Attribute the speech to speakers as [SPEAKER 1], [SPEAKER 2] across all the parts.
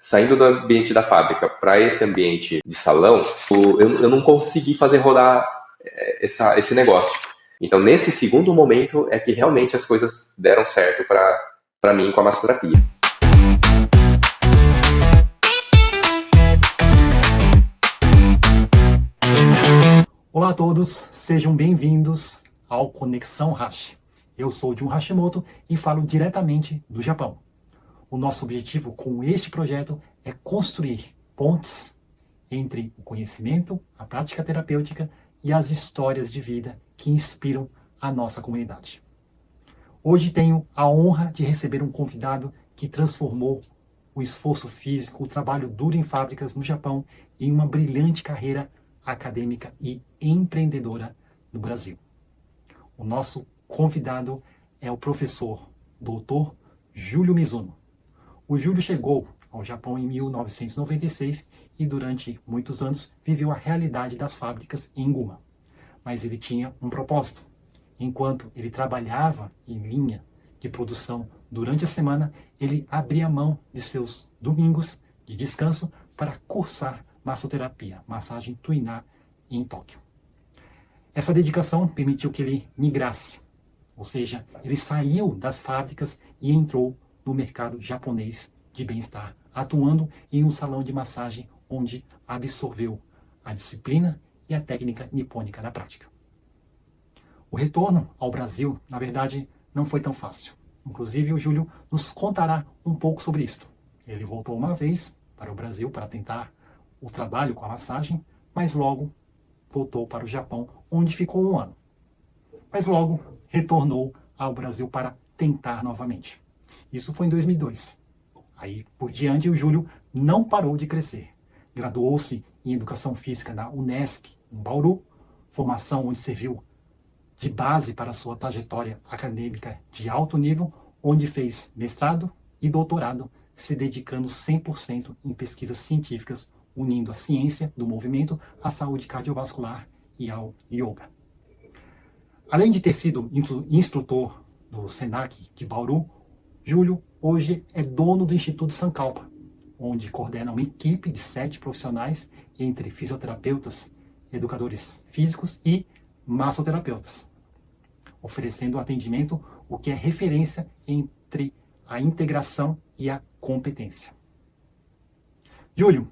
[SPEAKER 1] saindo do ambiente da fábrica para esse ambiente de salão, eu não consegui fazer rodar esse negócio. Então, nesse segundo momento é que realmente as coisas deram certo para mim com a massoterapia.
[SPEAKER 2] Olá a todos, sejam bem-vindos ao Conexão Hashi. Eu sou Jun Hashimoto e falo diretamente do Japão. O nosso objetivo com este projeto é construir pontes entre o conhecimento, a prática terapêutica e as histórias de vida que inspiram a nossa comunidade. Hoje tenho a honra de receber um convidado que transformou o esforço físico, o trabalho duro em fábricas no Japão em uma brilhante carreira acadêmica e empreendedora no Brasil. O nosso convidado é o professor Dr. Júlio Mizuno. O Júlio chegou ao Japão em 1996 e durante muitos anos viveu a realidade das fábricas em Guma. Mas ele tinha um propósito. Enquanto ele trabalhava em linha de produção durante a semana, ele abria mão de seus domingos de descanso para cursar massoterapia, massagem Tuiná, em Tóquio. Essa dedicação permitiu que ele migrasse, ou seja, ele saiu das fábricas e entrou no mercado japonês de bem-estar, atuando em um salão de massagem onde absorveu a disciplina e a técnica nipônica na prática. O retorno ao Brasil, na verdade, não foi tão fácil. Inclusive, o Júlio nos contará um pouco sobre isso. Ele voltou uma vez para o Brasil para tentar o trabalho com a massagem, mas logo voltou para o Japão, onde ficou um ano. Mas logo retornou ao Brasil para tentar novamente. Isso foi em 2002. Aí, por diante, o Júlio não parou de crescer. Graduou-se em Educação Física na Unesc, em Bauru, formação onde serviu de base para sua trajetória acadêmica de alto nível, onde fez mestrado e doutorado, se dedicando 100% em pesquisas científicas, unindo a ciência do movimento à saúde cardiovascular e ao yoga. Além de ter sido instrutor do SENAC de Bauru, Júlio hoje é dono do Instituto Sankalpa, onde coordena uma equipe de 7 profissionais, entre fisioterapeutas, educadores físicos e massoterapeutas, oferecendo atendimento, o que é referência entre a integração e a competência. Júlio,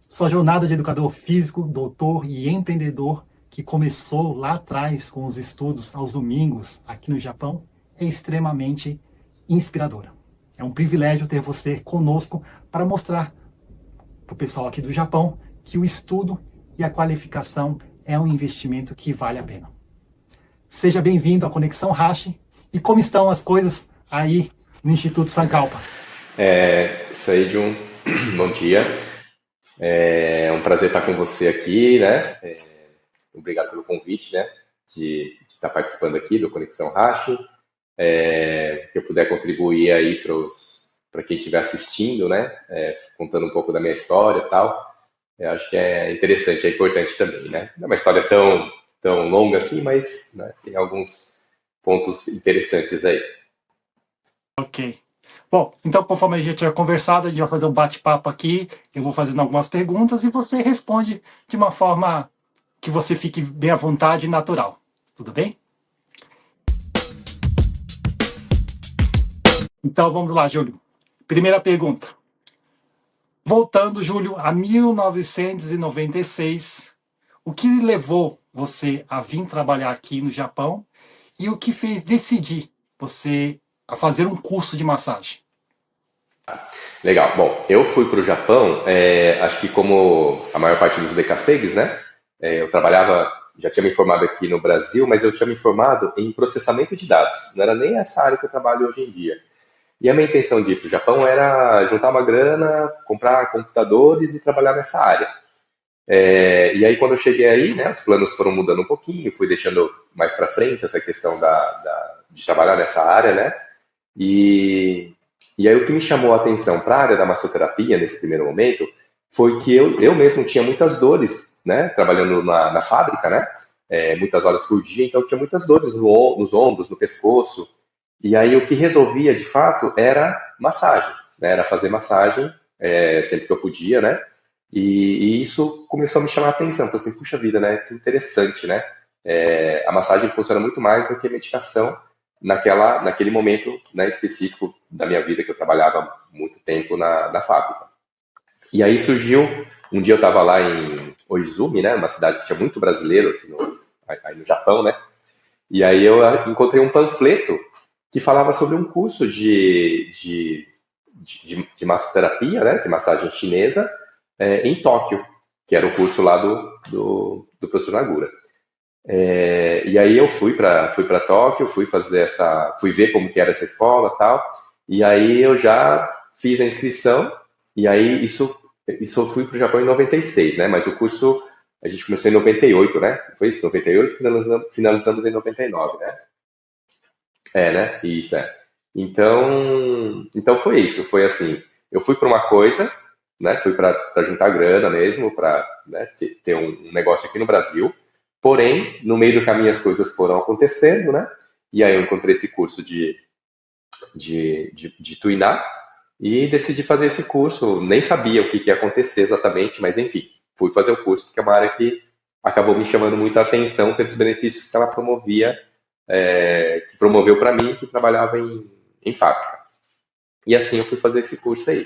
[SPEAKER 2] sua jornada de educador físico, doutor e empreendedor, que começou lá atrás com os estudos aos domingos aqui no Japão, é extremamente inspiradora. É um privilégio ter você conosco para mostrar para o pessoal aqui do Japão que o estudo e a qualificação é um investimento que vale a pena. Seja bem-vindo à Conexão Hashi. E como estão as coisas aí no Instituto Sankalpa?
[SPEAKER 1] Isso aí, Jun. Bom dia. É um prazer estar com você aqui, né? Obrigado pelo convite, né? De estar participando aqui do Conexão Hashi. Que eu puder contribuir aí para quem estiver assistindo, né? Contando um pouco da minha história e tal. Eu acho que é interessante, é importante também, né? Não é uma história tão longa assim, mas né, tem alguns pontos interessantes aí.
[SPEAKER 2] Ok. Bom, então conforme a gente tinha conversado, a gente vai fazer um bate-papo aqui, eu vou fazendo algumas perguntas e você responde de uma forma que você fique bem à vontade e natural. Tudo bem? Então vamos lá, Júlio. Primeira pergunta. Voltando, Júlio, a 1996, o que levou você a vir trabalhar aqui no Japão e o que fez decidir você a fazer um curso de massagem?
[SPEAKER 1] Legal. Bom, eu fui para o Japão, acho que como a maior parte dos decassegues, né? Eu trabalhava, já tinha me formado aqui no Brasil, mas eu tinha me formado em processamento de dados. Não era nem essa área que eu trabalho hoje em dia. E a minha intenção de ir para o Japão era juntar uma grana, comprar computadores e trabalhar nessa área. E aí quando eu cheguei aí, né, os planos foram mudando um pouquinho, fui deixando mais para frente essa questão de trabalhar nessa área, né? E aí o que me chamou a atenção para a área da massoterapia nesse primeiro momento foi que eu mesmo tinha muitas dores, né, trabalhando na fábrica, né? Muitas horas por dia, então eu tinha muitas dores nos ombros, no pescoço. E aí o que resolvia de fato era massagem, né? Era fazer massagem sempre que eu podia, né? E isso começou a me chamar a atenção. Falei assim, puxa vida, né? Que interessante, né? A massagem funciona muito mais do que a medicação naquele momento, né, específico da minha vida, que eu trabalhava muito tempo na fábrica. E aí surgiu, um dia eu estava lá em Oizumi, né, uma cidade que tinha muito brasileiro aqui aí no Japão, né? E aí eu encontrei um panfleto que falava sobre um curso de massoterapia, né, de massagem chinesa, em Tóquio, que era o curso lá do professor Nagura. E aí eu fui para Tóquio, fui ver como que era essa escola, tal. E aí eu já fiz a inscrição. E aí isso eu fui para o Japão em 96, né? Mas o curso a gente começou em 98, né? Foi isso, 98, finalizamos em 99, né? Né? Isso é. Então foi isso. Foi assim. Eu fui para uma coisa, né? Fui para juntar grana mesmo, para, né, ter um negócio aqui no Brasil. Porém, no meio do caminho as coisas foram acontecendo, né? E aí eu encontrei esse curso de Tuiná e decidi fazer esse curso. Nem sabia o que ia acontecer exatamente, mas enfim, fui fazer o curso, porque é uma área que acabou me chamando muito a atenção pelos benefícios que ela promovia, que promoveu para mim, que trabalhava em fábrica. E assim eu fui fazer esse curso aí.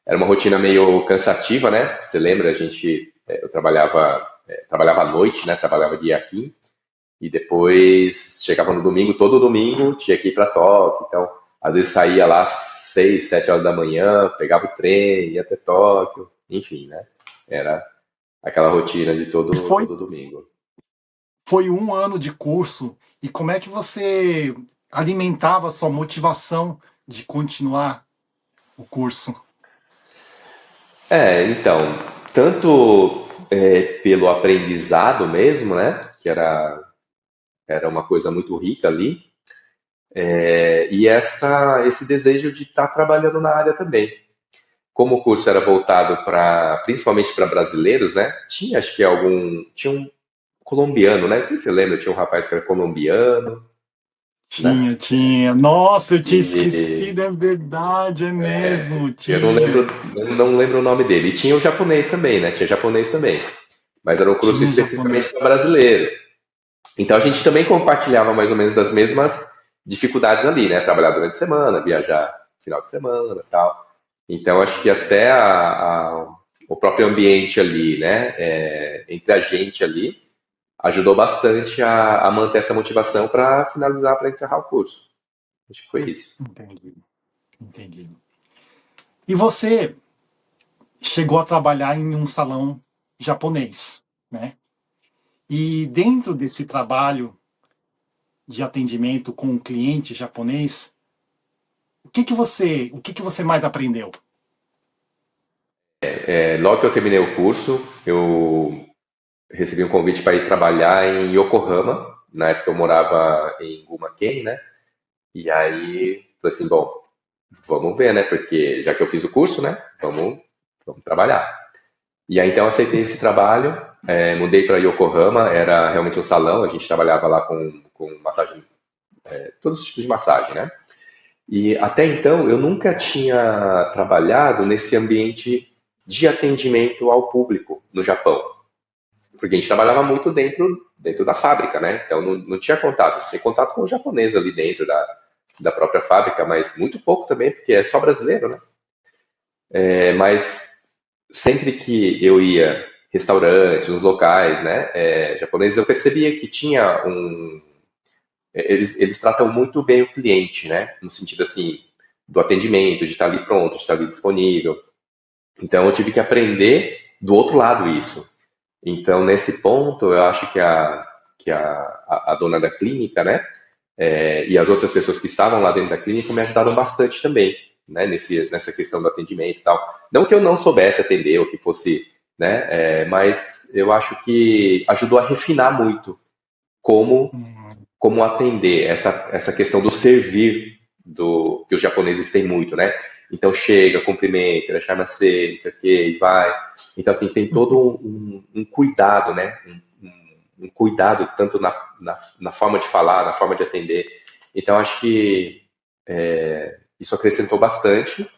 [SPEAKER 1] Era uma rotina meio cansativa, né? Você lembra, eu trabalhava à noite, né? Trabalhava de Yakin, e depois chegava no domingo, todo domingo tinha que ir para Tóquio. Então, às vezes saía lá às 6, 7 horas da manhã, pegava o trem, ia até Tóquio, enfim, né? Era aquela rotina de
[SPEAKER 2] E
[SPEAKER 1] todo domingo.
[SPEAKER 2] foi um ano de curso. E como é que você alimentava a sua motivação de continuar o curso?
[SPEAKER 1] Então, tanto pelo aprendizado mesmo, né? Que era uma coisa muito rica ali, e esse desejo de estar trabalhando na área também. Como o curso era voltado principalmente para brasileiros, né? Tinha um colombiano, né? Não sei se você lembra, tinha um rapaz que era colombiano, né?
[SPEAKER 2] Tinha. Nossa, eu tinha
[SPEAKER 1] E
[SPEAKER 2] esquecido, é verdade, é mesmo,
[SPEAKER 1] eu não lembro,
[SPEAKER 2] tinha.
[SPEAKER 1] não lembro o nome dele. E tinha o japonês também, né? Tinha japonês também. Mas era um curso
[SPEAKER 2] Tinha japonês.
[SPEAKER 1] especificamente para brasileiro. Então a gente também compartilhava mais ou menos das mesmas dificuldades ali, né? Trabalhar durante a semana, viajar no final de semana e tal. Então acho que até o próprio ambiente ali, né? Entre a gente ali, ajudou bastante a manter essa motivação para finalizar, para encerrar o curso. Acho que foi isso.
[SPEAKER 2] Entendi, entendi. E você chegou a trabalhar em um salão japonês, né? E dentro desse trabalho de atendimento com um cliente japonês, o que que você mais aprendeu?
[SPEAKER 1] Logo que eu terminei o curso, eu recebi um convite para ir trabalhar em Yokohama. Na época eu morava em Gumaken, né? E aí, falei assim, bom, vamos ver, né? Porque já que eu fiz o curso, né? Vamos trabalhar. E aí então eu aceitei esse trabalho, mudei para Yokohama, era realmente um salão, a gente trabalhava lá com massagem, todos os tipos de massagem, né? E até então eu nunca tinha trabalhado nesse ambiente de atendimento ao público no Japão, porque a gente trabalhava muito dentro da fábrica, né? Então não tinha contato, tinha contato com o japonês ali dentro da própria fábrica, mas muito pouco também, porque é só brasileiro, né? Mas sempre que eu ia restaurantes, nos locais, né, japoneses, eu percebia que tinha eles tratam muito bem o cliente, né, no sentido assim do atendimento, de estar ali pronto, de estar ali disponível. Então eu tive que aprender do outro lado isso. Então nesse ponto eu acho que a dona da clínica, né, e as outras pessoas que estavam lá dentro da clínica me ajudaram bastante também, né, nessa questão do atendimento e tal. Não que eu não soubesse atender ou que fosse, né, mas eu acho que ajudou a refinar muito como,
[SPEAKER 2] Hum,
[SPEAKER 1] como atender essa questão do servir que os japoneses têm muito, né? Então chega, cumprimenta, deixa não sei o que, e vai. Então, assim, tem todo um cuidado, né? Um cuidado tanto na forma de falar, na forma de atender. Então, acho que isso acrescentou bastante.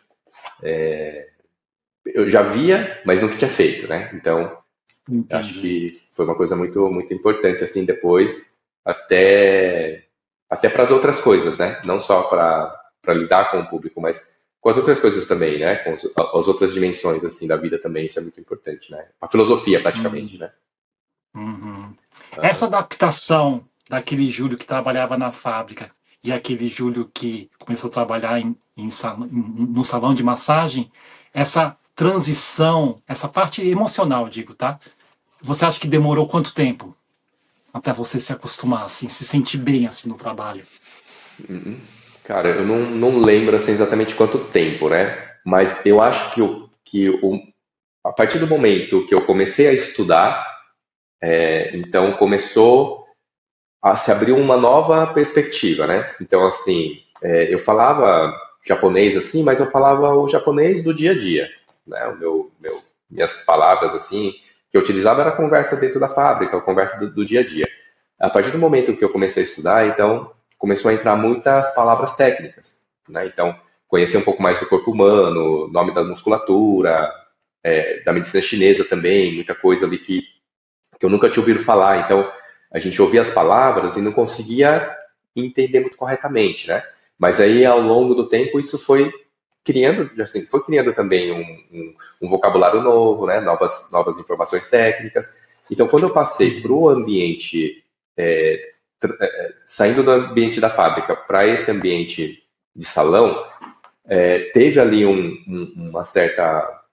[SPEAKER 1] Eu já via, mas nunca tinha feito, né? Então, acho
[SPEAKER 2] Entendi.
[SPEAKER 1] que foi uma coisa muito, muito importante, assim, depois, até, até para as outras coisas, né? Não só para lidar com o público, mas com as outras coisas também, né? Com as outras dimensões, assim, da vida também, isso é muito importante, né? A filosofia, praticamente,
[SPEAKER 2] Hum,
[SPEAKER 1] né?
[SPEAKER 2] uhum. Essa
[SPEAKER 1] Aham.
[SPEAKER 2] adaptação daquele Júlio que trabalhava na fábrica e aquele Júlio que começou a trabalhar no salão de massagem, essa transição, essa parte emocional, digo, tá? Você acha que demorou quanto tempo até você se acostumar, assim, se sentir bem assim no trabalho?
[SPEAKER 1] Cara, eu não lembro, assim, exatamente quanto tempo, né? Mas eu acho a partir do momento que eu comecei a estudar, então começou a se abriu uma nova perspectiva, né? Então, assim, eu falava japonês assim, mas eu falava o japonês do dia a dia, né? Minhas palavras assim que eu utilizava era a conversa dentro da fábrica, a conversa do dia a dia. A partir do momento que eu comecei a estudar, então começou a entrar muitas palavras técnicas, né? Então, conhecer um pouco mais do corpo humano, nome da musculatura, da medicina chinesa também, muita coisa ali que eu nunca tinha ouvido falar. Então, a gente ouvia as palavras e não conseguia entender muito corretamente, né? Mas aí, ao longo do tempo, isso foi criando, assim, foi criando também um vocabulário novo, né? Novas informações técnicas. Então, quando eu passei para o ambiente, saindo do ambiente da fábrica para esse ambiente de salão, teve ali uma certa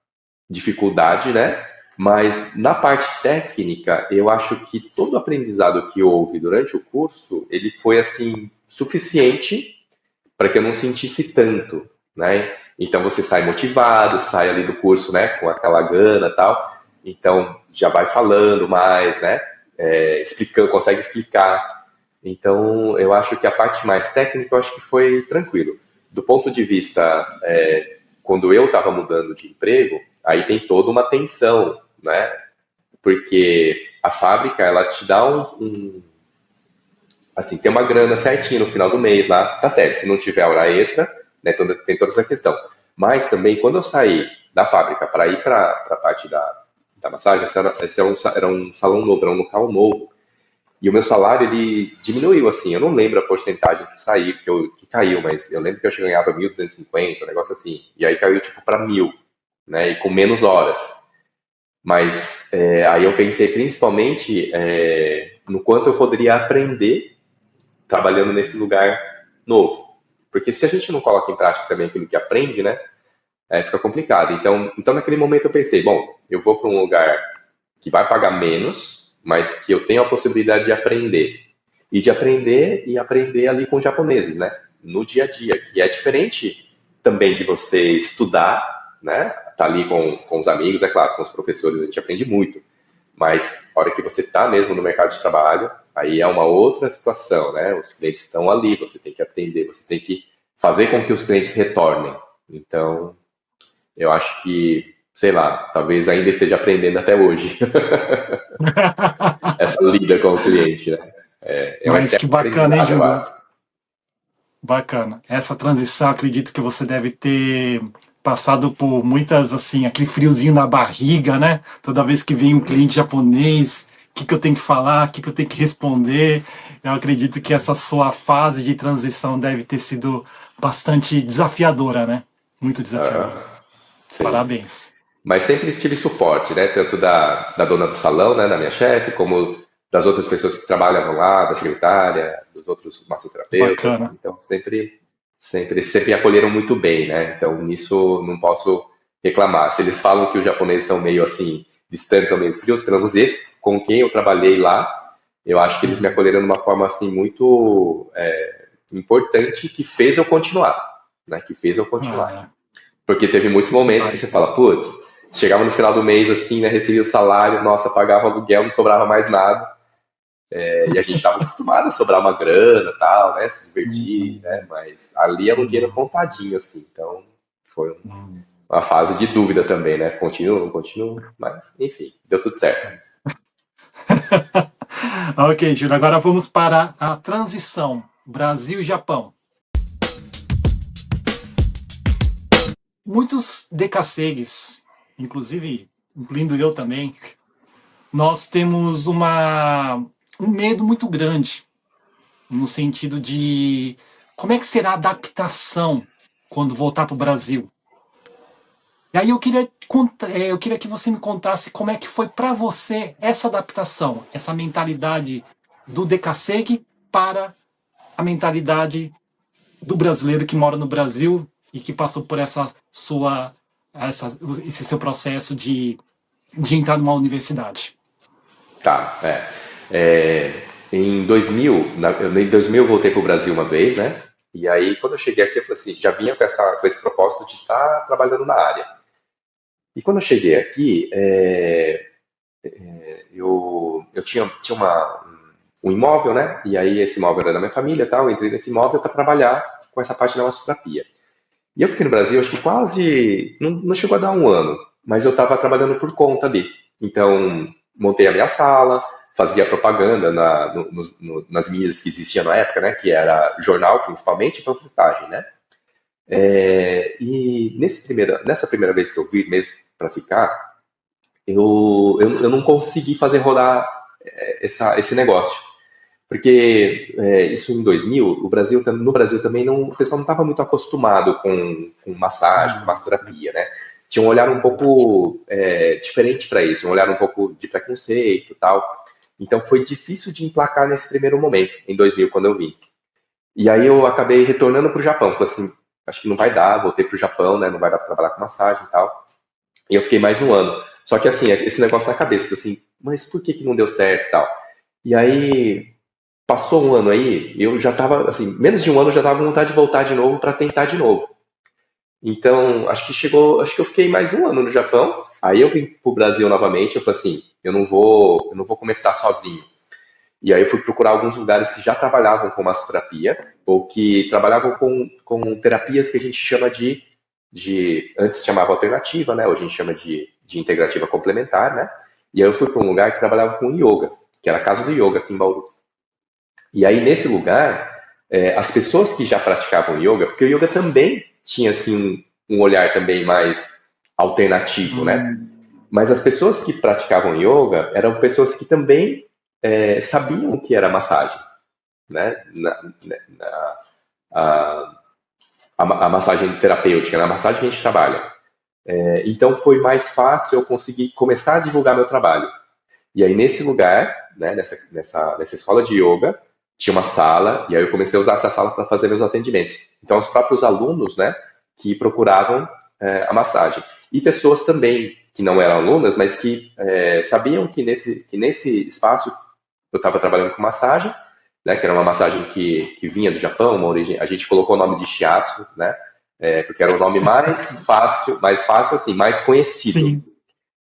[SPEAKER 1] dificuldade, né? Mas na parte técnica, eu acho que todo o aprendizado que houve durante o curso, ele foi assim suficiente para que eu não sentisse tanto, né? Então você sai motivado, sai ali do curso, né, com aquela gana, e tal. Então já vai falando mais, né? Explicando, consegue explicar. Então eu acho que a parte mais técnica, eu acho que foi tranquilo. Do ponto de vista quando eu estava mudando de emprego, aí tem toda uma tensão, né? Porque a fábrica, ela te dá assim, tem uma grana certinha no final do mês lá, tá certo, se não tiver hora extra, né, tem toda essa questão. Mas também, quando eu saí da fábrica para ir para a parte da massagem, era um salão novo, era um local novo, e o meu salário, ele diminuiu, assim, eu não lembro a porcentagem que saiu, que caiu, mas eu lembro que eu ganhava 1.250, um negócio assim, e aí caiu, tipo, para 1.000, né, e com menos horas. Mas aí eu pensei principalmente no quanto eu poderia aprender trabalhando nesse lugar novo. Porque se a gente não coloca em prática também aquilo que aprende, né, fica complicado. Então, naquele momento eu pensei, bom, eu vou para um lugar que vai pagar menos, mas que eu tenho a possibilidade de aprender. E de aprender e aprender ali com os japoneses, né? No dia a dia, que é diferente também de você estudar, né? Tá ali com os amigos, é claro, com os professores a gente aprende muito. Mas a hora que você está mesmo no mercado de trabalho, aí é uma outra situação, né? Os clientes estão ali, você tem que atender, você tem que fazer com que os clientes retornem. Então, eu acho que, sei lá, talvez ainda esteja aprendendo até hoje essa lida com o cliente, né? É um
[SPEAKER 2] Mas que
[SPEAKER 1] eterno
[SPEAKER 2] bacana, hein,
[SPEAKER 1] aprendizado, eu
[SPEAKER 2] Júlio?
[SPEAKER 1] acho.
[SPEAKER 2] Bacana. Essa transição, acredito que você deve ter passado por muitas, assim, aquele friozinho na barriga, né? Toda vez que vem um cliente japonês, o que eu tenho que falar, o que eu tenho que responder. Eu acredito que essa sua fase de transição deve ter sido bastante desafiadora, né? Muito desafiadora.
[SPEAKER 1] Sim.
[SPEAKER 2] Parabéns.
[SPEAKER 1] Mas sempre tive suporte, né? Tanto da dona do salão, né? Da minha chefe, como das outras pessoas que trabalhavam lá, da secretária, dos outros massoterapeutas.
[SPEAKER 2] Bacana.
[SPEAKER 1] Então, sempre me acolheram muito bem, né? Então, nisso não posso reclamar. Se eles falam que os japoneses são meio assim, distantes, são meio frios, pelo menos esse, com quem eu trabalhei lá, eu acho que eles me
[SPEAKER 2] Uhum.
[SPEAKER 1] acolheram de uma forma assim muito importante que fez eu continuar, né? Que fez eu continuar.
[SPEAKER 2] Ah,
[SPEAKER 1] Porque teve muitos momentos que você
[SPEAKER 2] bacana.
[SPEAKER 1] fala, putz, chegava no final do mês assim, né, recebia o salário, nossa, pagava aluguel, não sobrava mais nada. E a gente estava acostumado a sobrar uma grana e tal, né, se divertir, né,
[SPEAKER 2] Uhum.
[SPEAKER 1] mas ali era um dinheiro
[SPEAKER 2] Uhum.
[SPEAKER 1] contadinho, assim, então foi
[SPEAKER 2] Uhum.
[SPEAKER 1] uma fase de dúvida também, né, continuo, não continuo, mas enfim, deu tudo certo.
[SPEAKER 2] Ok, Júlio, agora vamos para a transição Brasil-Japão. Muitos decassegues, inclusive, incluindo eu também, nós temos um medo muito grande, no sentido de como é que será a adaptação quando voltar para o Brasil. E aí eu queria que você me contasse como é que foi para você essa adaptação, essa mentalidade do Decassegue para a mentalidade do brasileiro que mora no Brasil e que passou por esse seu processo de entrar numa universidade.
[SPEAKER 1] Tá, em 2000, em 2000 eu voltei para o Brasil uma vez, né? E aí, quando eu cheguei aqui, eu falei assim, já vinha com esse propósito de estar trabalhando na área. E quando eu cheguei aqui, eu tinha um imóvel, né? E aí esse imóvel era da minha família e tal, eu entrei nesse imóvel para trabalhar com essa parte da massoterapia. E eu fiquei no Brasil, acho que quase, não chegou a dar um ano, mas eu estava trabalhando por conta ali. Então, montei a minha sala, fazia propaganda nas mídias que existiam na época, né? Que era jornal, principalmente, e panfletagem, né? E nessa primeira vez que eu vim mesmo para ficar, eu não consegui fazer rodar esse negócio. Porque isso em 2000, no Brasil também o pessoal não estava muito acostumado com massagem, com massoterapia, né? Tinha um olhar um pouco diferente para isso, um olhar um pouco de preconceito e tal. Então foi difícil de emplacar nesse primeiro momento, em 2000, quando eu vim. E aí eu acabei retornando para o Japão. Falei assim, acho que não vai dar, voltei para o Japão, né? Não vai dar para trabalhar com massagem e tal. E eu fiquei mais um ano. Só que assim, esse negócio na cabeça, assim, mas por que não deu certo e tal? E aí, passou um ano aí, eu já tava, assim, menos de um ano eu já tava com vontade de voltar de novo para tentar de novo. Então, acho que eu fiquei mais um ano no Japão. Aí eu vim pro Brasil novamente, eu falei assim, eu não vou começar sozinho. E aí eu fui procurar alguns lugares que já trabalhavam com massoterapia, ou que trabalhavam com terapias que a gente chama antes chamava alternativa, né? Hoje a gente chama de integrativa complementar, né? E aí eu fui para um lugar que trabalhava com yoga, que era a Casa do Yoga aqui em Bauru. E aí nesse lugar, as pessoas que já praticavam yoga, porque o yoga também tinha assim um olhar também mais alternativo, né? Mas as pessoas que praticavam yoga eram pessoas que também sabiam o que era massagem, né? A massagem terapêutica, na massagem que a gente trabalha. Então foi mais fácil eu conseguir começar a divulgar meu trabalho. E aí nesse lugar, né, nessa escola de yoga, tinha uma sala, e aí eu comecei a usar essa sala para fazer meus atendimentos. Então os próprios alunos, né, que procuravam a massagem. E pessoas também que não eram alunas, mas que sabiam que nesse espaço eu estava trabalhando com massagem, né, que era uma massagem que vinha do Japão, uma origem, a gente colocou o nome de shiatsu, né, porque era o nome mais fácil assim, mais conhecido. Sim.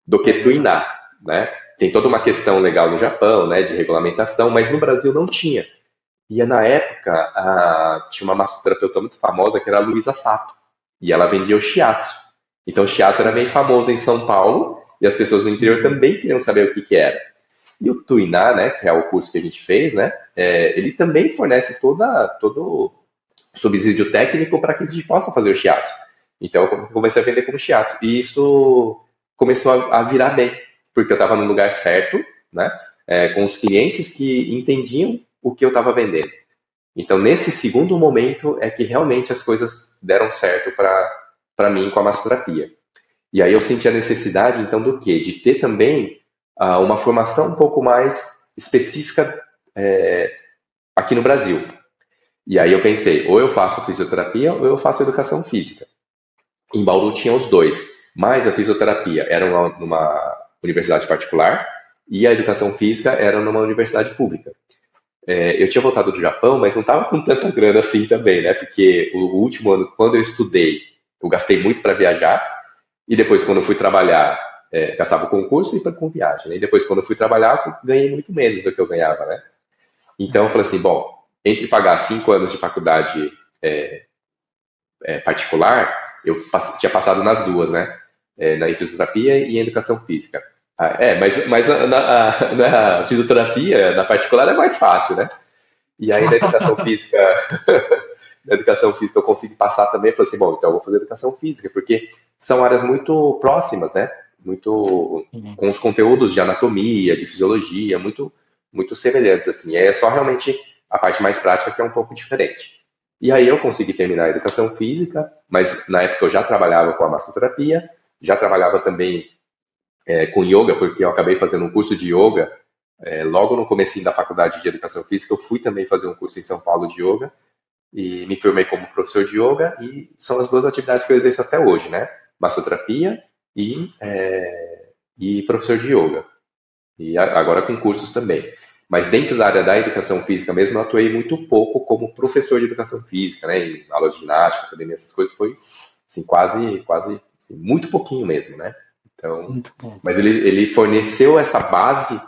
[SPEAKER 1] Do que tuiná, né? Tem toda uma questão legal no Japão, né, de regulamentação, mas no Brasil não tinha. E na época tinha uma massoterapeuta muito famosa que era a Luísa Sato, e ela vendia o shiatsu. Então o shiatsu era bem famoso em São Paulo, e as pessoas do interior também queriam saber o que era. E o tuiná, né, que é o curso que a gente fez, né, ele também fornece todo subsídio técnico para que a gente possa fazer o shiatsu. Então eu comecei a vender como shiatsu, e isso começou a virar bem, porque eu estava no lugar certo, né, com os clientes que entendiam o que eu estava vendendo. Então nesse segundo momento é que realmente as coisas deram certo para mim com a massoterapia. E aí eu senti a necessidade, então, do quê? De ter também uma formação um pouco mais específica aqui no Brasil. E aí eu pensei, ou eu faço fisioterapia ou eu faço educação física. Em Bauru tinha os dois, mas a fisioterapia era numa universidade particular e a educação física era numa universidade pública. Eu tinha voltado do Japão, mas não estava com tanta grana assim também, né? Porque o último ano, quando eu estudei, eu gastei muito para viajar, e depois, quando eu fui trabalhar, gastava com curso e com viagem. Né? E depois, quando eu fui trabalhar, ganhei muito menos do que eu ganhava, né? Então, eu falei assim, bom, entre pagar 5 anos de faculdade particular, eu tinha passado nas duas, né? Na fisioterapia e em educação física. Mas na fisioterapia, na particular, é mais fácil, né? E aí, na educação física, na educação física eu consegui passar também, falei assim, bom, então eu vou fazer educação física, porque são áreas muito próximas, né? Muito
[SPEAKER 2] Sim.
[SPEAKER 1] com os conteúdos de anatomia, de fisiologia, muito semelhantes, assim. É só realmente a parte mais prática que é um pouco diferente. E aí eu consegui terminar a educação física, mas na época eu já trabalhava com a massoterapia, já trabalhava também com yoga, porque eu acabei fazendo um curso de yoga logo no comecinho da faculdade de educação física. Eu fui também fazer um curso em São Paulo de yoga e me formei como professor de yoga, e são as duas atividades que eu exerço até hoje, né? Massoterapia e professor de yoga. E agora com cursos também. Mas dentro da área da educação física mesmo, eu atuei muito pouco como professor de educação física, né? Em aulas de ginástica, academia, essas coisas, foi assim, quase assim, muito pouquinho mesmo, né? Então,
[SPEAKER 2] Muito bom.
[SPEAKER 1] mas ele forneceu essa base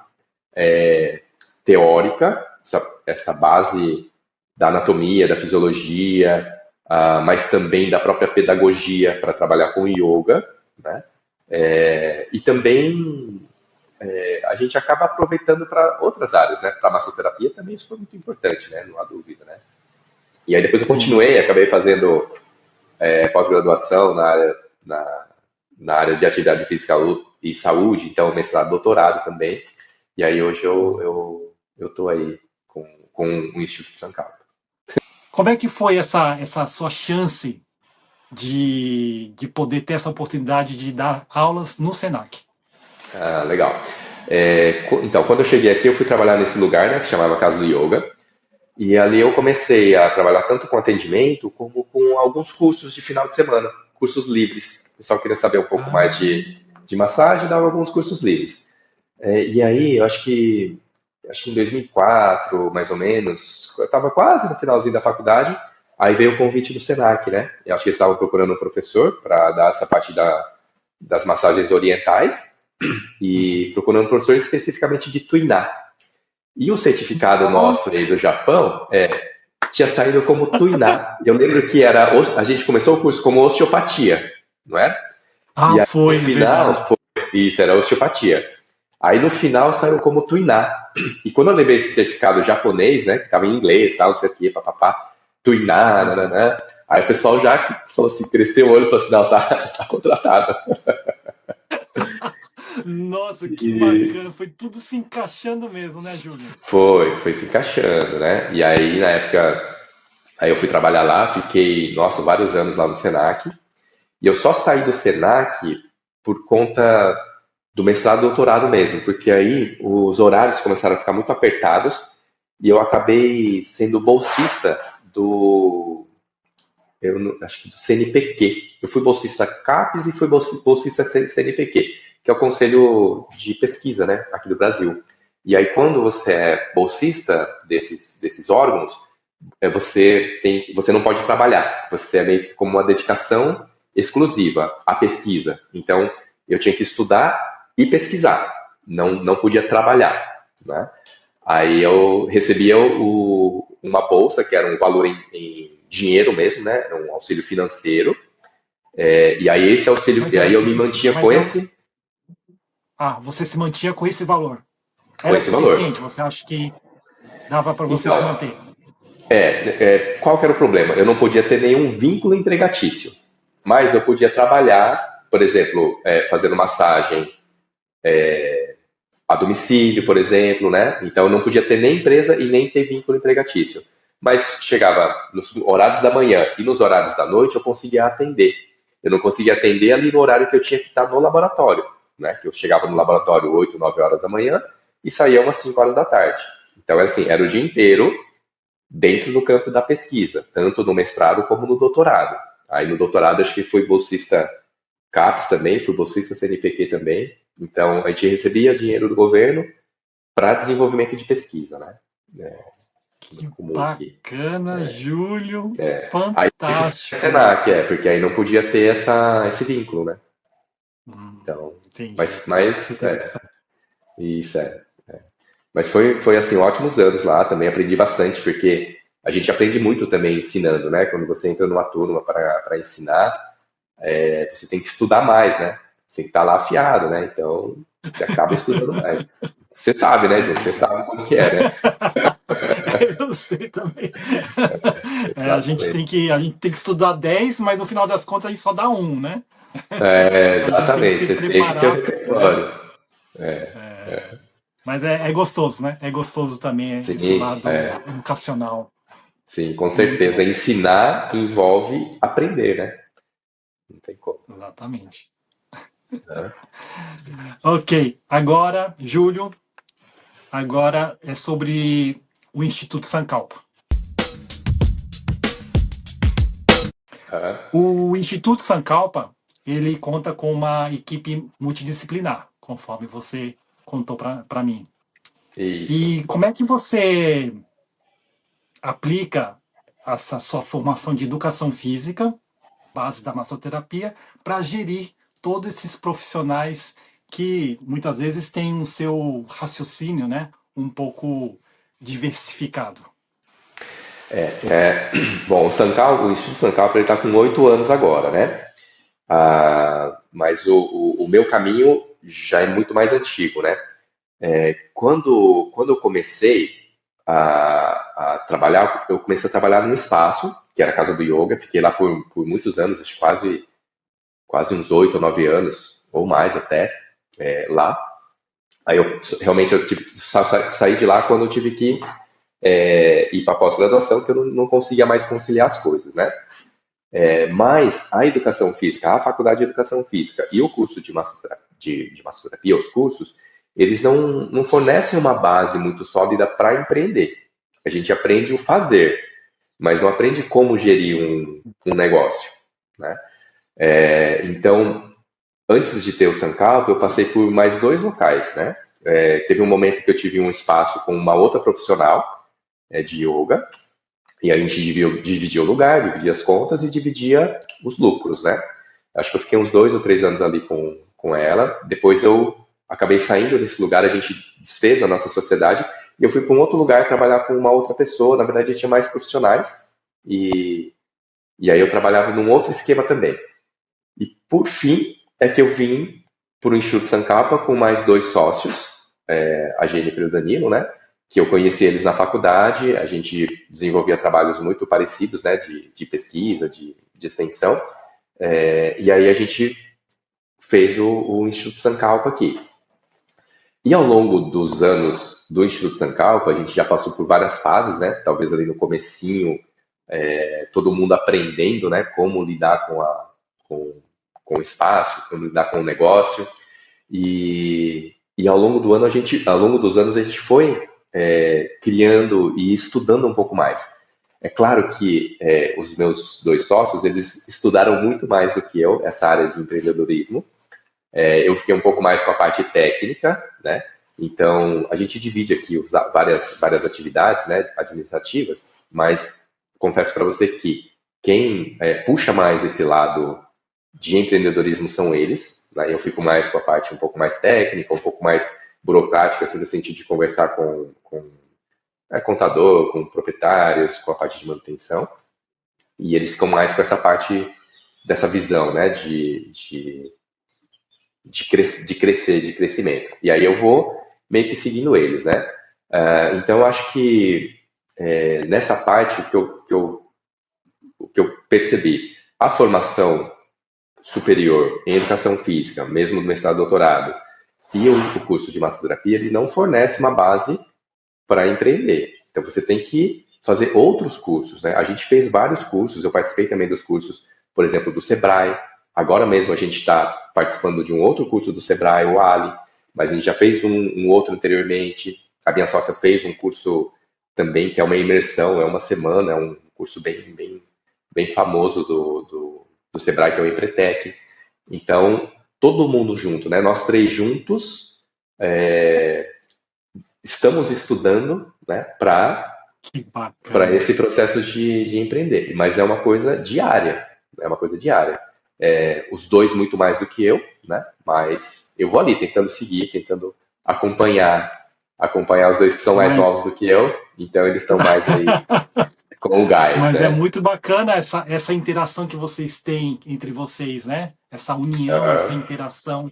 [SPEAKER 1] teórica, essa base da anatomia, da fisiologia, mas também da própria pedagogia para trabalhar com yoga, né? E também a gente acaba aproveitando para outras áreas, né? Para a massoterapia também isso foi muito importante, né? Não há dúvida, né? E aí depois eu continuei, acabei fazendo pós-graduação na área de atividade física e saúde, então mestrado, doutorado também. E aí hoje eu tô aí com o Instituto São Carlos.
[SPEAKER 2] Como é que foi essa sua chance de poder ter essa oportunidade de dar aulas no Senac?
[SPEAKER 1] Legal. Então, quando eu cheguei aqui, eu fui trabalhar nesse lugar, né, que chamava Casa do Yoga, e ali eu comecei a trabalhar tanto com atendimento, como com alguns cursos de final de semana, cursos livres. O pessoal queria saber um pouco mais de massagem, dava alguns cursos livres. E aí, eu acho que em 2004, mais ou menos, eu estava quase no finalzinho da faculdade, aí veio o convite do Senac, né? Eu acho que eles estavam procurando um professor para dar essa parte das massagens orientais, e procurando um professor especificamente de Tuiná. E o certificado nosso aí do Japão tinha saído como Tuiná. Eu lembro que a gente começou o curso como osteopatia, não é? E aí,
[SPEAKER 2] Foi,
[SPEAKER 1] no final,
[SPEAKER 2] verdade.
[SPEAKER 1] isso era osteopatia. Aí no final saiu como Tuiná. E quando eu levei esse certificado japonês, né, que estava em inglês, tal, não sei o que, papapá, Tuiná, nananã, aí o pessoal já falou assim, cresceu o olho e falou assim, não, tá contratado.
[SPEAKER 2] Nossa, que bacana. Foi tudo se encaixando mesmo, né, Júlio?
[SPEAKER 1] Foi se encaixando, né? E aí, na época, aí eu fui trabalhar lá, fiquei, nossa, vários anos lá no Senac. E eu só saí do Senac por conta do mestrado e doutorado mesmo, porque aí os horários começaram a ficar muito apertados e eu acabei sendo bolsista acho que do CNPq. Eu fui bolsista CAPES e fui bolsista CNPq, que é o Conselho de Pesquisa, né, aqui do Brasil. E aí, quando você é bolsista desses órgãos, você não pode trabalhar. Você é meio que como uma dedicação exclusiva à pesquisa. Então, eu tinha que estudar e pesquisar. Não podia trabalhar, né? Aí eu recebia uma bolsa, que era um valor em dinheiro mesmo, né? Era um auxílio financeiro. E aí esse auxílio, e aí eu me mantinha com esse.
[SPEAKER 2] Você se mantinha com esse valor?
[SPEAKER 1] Com
[SPEAKER 2] Era
[SPEAKER 1] esse valor.
[SPEAKER 2] suficiente? Você acha que dava para você
[SPEAKER 1] Então,
[SPEAKER 2] se manter?
[SPEAKER 1] qual que era o problema? Eu não podia ter nenhum vínculo empregatício, mas eu podia trabalhar, por exemplo, fazendo massagem a domicílio, por exemplo, né? Então eu não podia ter nem empresa e nem ter vínculo empregatício. Mas chegava nos horários da manhã e nos horários da noite eu conseguia atender. Eu não conseguia atender ali no horário que eu tinha que estar no laboratório, né? Que eu chegava no laboratório 8, 9 horas da manhã e saía umas 5 horas da tarde. Então era o dia inteiro dentro do campo da pesquisa, tanto no mestrado como no doutorado. Aí no doutorado acho que fui bolsista CAPES também, fui bolsista CNPq também. Então a gente recebia dinheiro do governo para desenvolvimento de pesquisa, né?
[SPEAKER 2] Que
[SPEAKER 1] Comum aqui.
[SPEAKER 2] bacana, Júlio.
[SPEAKER 1] Aí
[SPEAKER 2] Fantástico
[SPEAKER 1] Senac,
[SPEAKER 2] isso.
[SPEAKER 1] porque aí não podia ter esse vínculo, né? Então,
[SPEAKER 2] Entendi.
[SPEAKER 1] mas isso é. Mas foi assim, ótimos anos lá, também aprendi bastante, porque a gente aprende muito também ensinando, né? Quando você entra numa turma para ensinar, você tem que estudar mais, né? Você tem que estar lá afiado, né? Então, você acaba estudando mais. Você sabe, né, João? Você sabe como que é, né?
[SPEAKER 2] Eu sei também.
[SPEAKER 1] Exatamente.
[SPEAKER 2] A gente tem que estudar 10, mas no final das contas a gente só dá um, né? A gente tem que
[SPEAKER 1] Exatamente.
[SPEAKER 2] se
[SPEAKER 1] Você tem que ter o
[SPEAKER 2] preparar, né?
[SPEAKER 1] repertório. É,
[SPEAKER 2] Mas é gostoso, né? É gostoso também esse
[SPEAKER 1] sim,
[SPEAKER 2] lado educacional.
[SPEAKER 1] sim, com
[SPEAKER 2] Muito
[SPEAKER 1] certeza.
[SPEAKER 2] bom.
[SPEAKER 1] Ensinar envolve aprender, né? Não tem como.
[SPEAKER 2] Exatamente.
[SPEAKER 1] Né?
[SPEAKER 2] Ok, agora, Júlio, agora é sobre o Instituto Sankalpa.
[SPEAKER 1] Ah,
[SPEAKER 2] O Instituto Sankalpa, ele conta com uma equipe multidisciplinar, conforme você contou para mim.
[SPEAKER 1] isso.
[SPEAKER 2] E como é que você aplica essa sua formação de educação física, base da massoterapia, para gerir todos esses profissionais que muitas vezes têm o seu raciocínio, né, um pouco diversificado?
[SPEAKER 1] Bom, o Instituto Sankalpa está com 8 anos agora, né? Mas o meu caminho já é muito mais antigo, né? Quando eu comecei a trabalhar, eu comecei a trabalhar num espaço, que era a Casa do Yoga, fiquei lá por muitos anos, acho que quase uns 8 ou 9 anos, ou mais até, lá. Aí realmente eu tive que sair de lá quando eu tive que ir para pós-graduação, que eu não conseguia mais conciliar as coisas, né? Mas a educação física, a faculdade de educação física e o curso de massoterapia, os cursos, eles não fornecem uma base muito sólida para empreender. A gente aprende o fazer, mas não aprende como gerir um negócio, né? Então, antes de ter o Sankalpa, eu passei por mais 2 locais, né? Teve um momento que eu tive um espaço com uma outra profissional de yoga, e a gente dividia o lugar, dividia as contas e dividia os lucros, né? Acho que eu fiquei uns 2 ou 3 anos ali com ela. Depois eu acabei saindo desse lugar, a gente desfez a nossa sociedade e eu fui para um outro lugar trabalhar com uma outra pessoa. Na verdade, tinha mais profissionais e aí eu trabalhava num outro esquema também. E por fim é que eu vim para o Instituto Sankalpa com mais 2 sócios, a Jennifer e o Danilo, né? Que eu conheci eles na faculdade, a gente desenvolvia trabalhos muito parecidos, né? De pesquisa, de extensão. E aí a gente fez o Instituto Sankalpa aqui. E ao longo dos anos do Instituto Sankalpa, a gente já passou por várias fases, né? Talvez ali no comecinho, todo mundo aprendendo, né? Como lidar com, com o espaço, como lidar com o negócio. E ao longo ao longo dos anos, a gente foi criando e estudando um pouco mais. É claro que os meus 2 sócios, eles estudaram muito mais do que eu, essa área de empreendedorismo. Eu fiquei um pouco mais com a parte técnica, né? Então, a gente divide aqui várias atividades, né, administrativas, mas confesso para você que quem puxa mais esse lado de empreendedorismo são eles, né? Eu fico mais com a parte um pouco mais técnica, um pouco mais burocrática, assim, no sentido de conversar com contador, com proprietários, com a parte de manutenção, e eles ficam mais com essa parte dessa visão, né, de crescer, de crescimento. E aí eu vou meio que seguindo eles, né? Então eu acho que nessa parte o que eu percebi, a formação superior em educação física, mesmo no mestrado e doutorado, e o curso de massoterapia, ele não fornece uma base para empreender. Então você tem que fazer outros cursos, né? A gente fez vários cursos, eu participei também dos cursos, por exemplo, do Sebrae. Agora mesmo a gente está participando de um outro curso do Sebrae, o Ali, mas a gente já fez um outro anteriormente. A minha sócia fez um curso também que é uma imersão, é uma semana, é um curso bem famoso do Sebrae, que é o Empretec. Então, todo mundo junto, né? Nós 3 juntos estamos estudando, né,
[SPEAKER 2] Que
[SPEAKER 1] para
[SPEAKER 2] bacana.
[SPEAKER 1] esse processo de empreender. Mas é uma coisa diária, é uma coisa diária. Os dois muito mais do que eu, né? Mas eu vou ali tentando seguir, tentando acompanhar os dois que são mais novos
[SPEAKER 2] Mas,
[SPEAKER 1] do que eu, então eles estão mais aí com o gás,
[SPEAKER 2] mas é
[SPEAKER 1] né?
[SPEAKER 2] muito bacana essa interação que vocês têm entre vocês, né? Essa união, essa interação,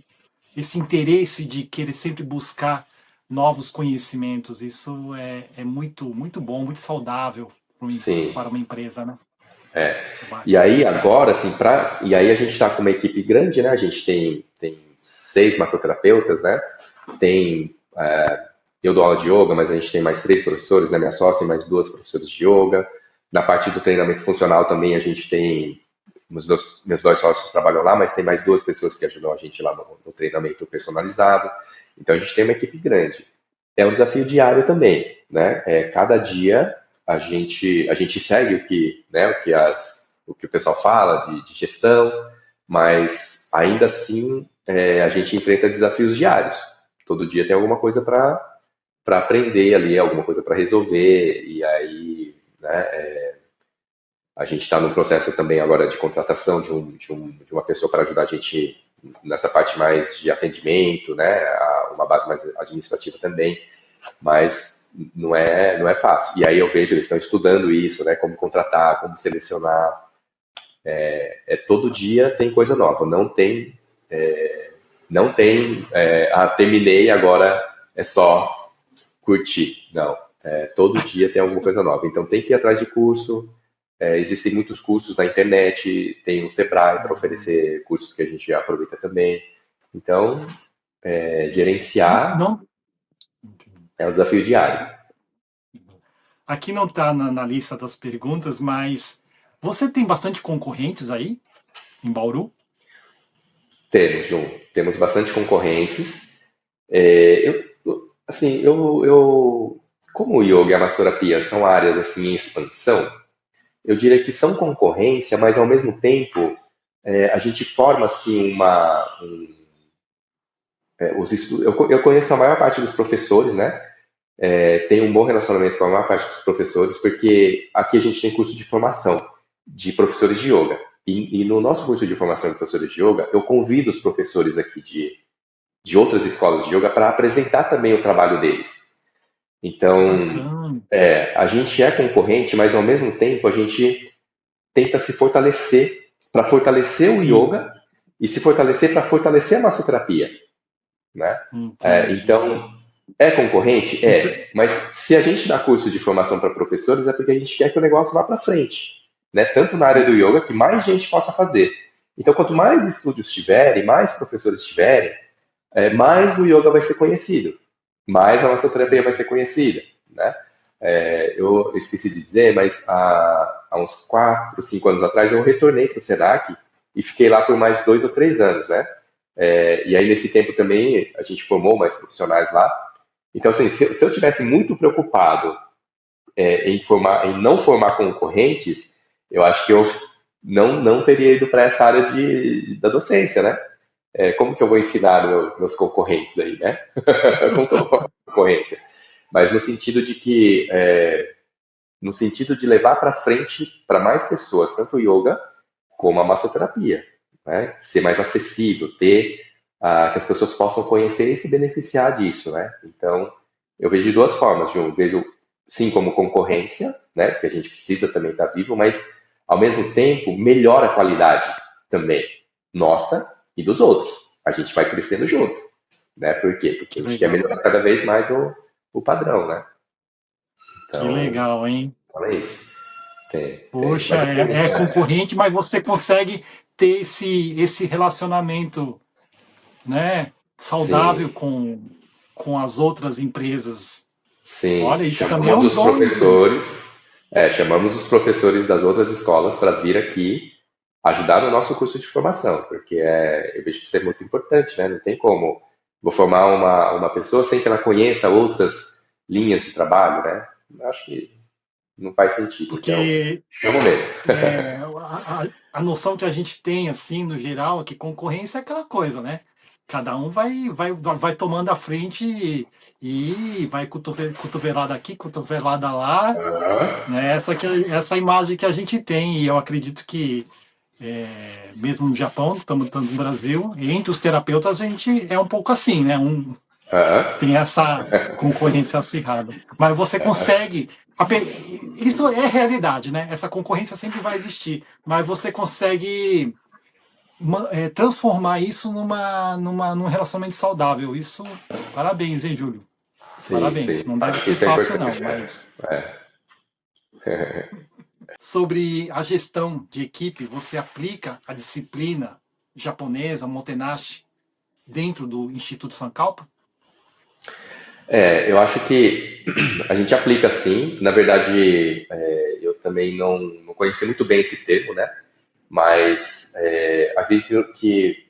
[SPEAKER 2] esse interesse de querer sempre buscar novos conhecimentos. Isso é muito, muito bom, muito saudável
[SPEAKER 1] sim.
[SPEAKER 2] para uma empresa, né?
[SPEAKER 1] É. E
[SPEAKER 2] Bacana.
[SPEAKER 1] aí agora, assim, e aí a gente está com uma equipe grande, né? A gente tem 6 massoterapeutas, né? Tem, eu dou aula de yoga, mas a gente tem mais 3 professores, né? Minha sócia e mais 2 professoras de yoga. Na parte do treinamento funcional também a gente tem, meus 2 sócios trabalham lá, mas tem mais 2 pessoas que ajudam a gente lá no treinamento personalizado. Então a gente tem uma equipe grande. É um desafio diário também, né? Cada dia a gente segue o que, né, o que o pessoal fala de gestão, mas ainda assim a gente enfrenta desafios diários. Todo dia tem alguma coisa para aprender ali, alguma coisa para resolver, e aí, né, a gente está no processo também agora de contratação de uma pessoa para ajudar a gente nessa parte mais de atendimento, né, uma base mais administrativa também, mas não é fácil. E aí eu vejo eles estão estudando isso, né, como contratar, como selecionar. Todo dia tem coisa nova, não tem, terminei, agora é só curtir. Não, todo dia tem alguma coisa nova. Então tem que ir atrás de curso. Existem muitos cursos na internet, tem o Sebrae para oferecer cursos que a gente aproveita também. Então, gerenciar
[SPEAKER 2] Não,
[SPEAKER 1] é um desafio diário.
[SPEAKER 2] aqui não está na lista das perguntas, mas você tem bastante concorrentes aí em Bauru?
[SPEAKER 1] Temos, Jun, temos bastante concorrentes. Assim, como o yoga e a massoterapia são áreas assim em expansão, eu diria que são concorrência, mas ao mesmo tempo a gente forma assim eu conheço a maior parte dos professores, né? Tenho um bom relacionamento com a maior parte dos professores, porque aqui a gente tem curso de formação de professores de yoga. E no nosso curso de formação de professores de yoga, eu convido os professores aqui de outras escolas de yoga para apresentar também o trabalho deles.
[SPEAKER 2] Que
[SPEAKER 1] Então,
[SPEAKER 2] bacana.
[SPEAKER 1] a gente é concorrente, mas ao mesmo tempo a gente tenta se fortalecer para fortalecer o
[SPEAKER 2] Sim,
[SPEAKER 1] yoga e se fortalecer para fortalecer a massoterapia, né?
[SPEAKER 2] entendi.
[SPEAKER 1] Então, é concorrente?
[SPEAKER 2] Então,
[SPEAKER 1] Mas se a gente dá curso de formação para professores é porque a gente quer que o negócio vá para frente, né? Tanto na área do yoga,
[SPEAKER 2] entendi.
[SPEAKER 1] que mais gente possa fazer. Então, quanto mais estúdios tiverem, mais professores tiverem, mais o yoga vai ser conhecido, mais a massoterapia vai ser conhecida, né? Eu esqueci de dizer, mas há uns 4, 5 anos atrás eu retornei para o Senac e fiquei lá por mais 2 ou 3 anos, né? E aí nesse tempo também a gente formou mais profissionais lá. Então, assim, se eu tivesse muito preocupado em não formar concorrentes, eu acho que eu não teria ido para essa área da docência, né? Como que eu vou ensinar meus concorrentes aí, né? Como que eu vou formar concorrência? Mas no sentido de levar para frente para mais pessoas, tanto o yoga como a massoterapia, né? Ser mais acessível, que as pessoas possam conhecer e se beneficiar disso, né? Então, eu vejo de 2 formas, João. Vejo, sim, como concorrência, né? Porque a gente precisa também estar vivo, mas, ao mesmo tempo, melhora a qualidade também, nossa e dos outros. A gente vai crescendo junto, né? Por quê? Porque
[SPEAKER 2] Que
[SPEAKER 1] a gente quer
[SPEAKER 2] legal.
[SPEAKER 1] melhorar cada vez mais o padrão, né?
[SPEAKER 2] Que
[SPEAKER 1] Então,
[SPEAKER 2] legal, hein?
[SPEAKER 1] olha isso. Tem.
[SPEAKER 2] Poxa,
[SPEAKER 1] Mas
[SPEAKER 2] é concorrente, mas você consegue ter esse relacionamento, né, saudável
[SPEAKER 1] sim,
[SPEAKER 2] com as outras empresas.
[SPEAKER 1] sim.
[SPEAKER 2] Olha, isso também é um dom, hein, Zé?
[SPEAKER 1] Chamamos os professores das outras escolas para vir aqui ajudar no nosso curso de formação, porque eu vejo que isso é muito importante, né? Não tem como vou formar uma pessoa sem que ela conheça outras linhas de trabalho, né? Acho que não faz sentido. Então,
[SPEAKER 2] Porque
[SPEAKER 1] chamo mesmo.
[SPEAKER 2] a noção que a gente tem, assim, no geral, é que concorrência é aquela coisa, né? Cada um vai tomando a frente e vai cotovelada aqui, cotovelada lá,
[SPEAKER 1] Aham.
[SPEAKER 2] né? Essa imagem que a gente tem, e eu acredito que, mesmo no Japão, estamos no Brasil, entre os terapeutas a gente é um pouco assim, né?
[SPEAKER 1] Aham.
[SPEAKER 2] Tem essa concorrência acirrada. Mas você consegue. Isso é realidade, né? Essa concorrência sempre vai existir. Mas você consegue transformar isso num relacionamento saudável. Isso, parabéns, hein, Júlio?
[SPEAKER 1] Sim,
[SPEAKER 2] Parabéns.
[SPEAKER 1] sim.
[SPEAKER 2] Não deve
[SPEAKER 1] Acho que
[SPEAKER 2] ser
[SPEAKER 1] isso é
[SPEAKER 2] fácil, não,
[SPEAKER 1] importante.
[SPEAKER 2] mas
[SPEAKER 1] É.
[SPEAKER 2] sobre a gestão de equipe, você aplica a disciplina japonesa, Motenashi, dentro do Instituto Sankalpa?
[SPEAKER 1] Eu acho que a gente aplica sim. Na verdade, eu também não conheci muito bem esse termo, né? Mas acredito que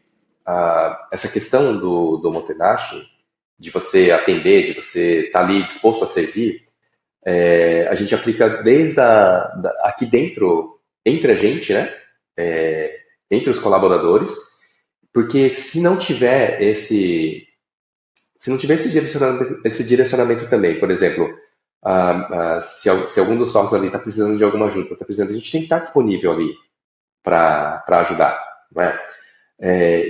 [SPEAKER 1] essa questão do Motenashi, de você atender, de você estar ali disposto a servir, a gente aplica desde aqui dentro, entre a gente, né? Entre os colaboradores, porque se não tiver esse direcionamento também, por exemplo, se algum dos sócios ali está precisando de alguma ajuda, a gente tem que estar disponível ali para ajudar, não é?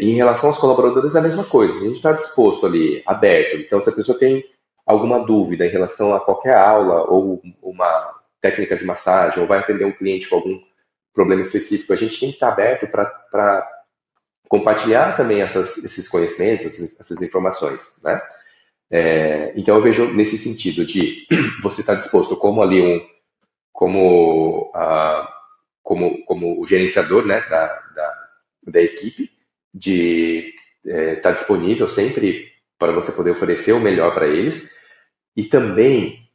[SPEAKER 1] E em relação aos colaboradores, é a mesma coisa. A gente está disposto ali, aberto. Então, se a pessoa tem alguma dúvida em relação a qualquer aula ou uma técnica de massagem, ou vai atender um cliente com algum problema específico, a gente tem que estar aberto para compartilhar também esses conhecimentos, essas informações, né? Então, eu vejo nesse sentido de você estar disposto como ali como, ah, como o gerenciador, né, da equipe, de estar disponível sempre para você poder oferecer o melhor para eles. E também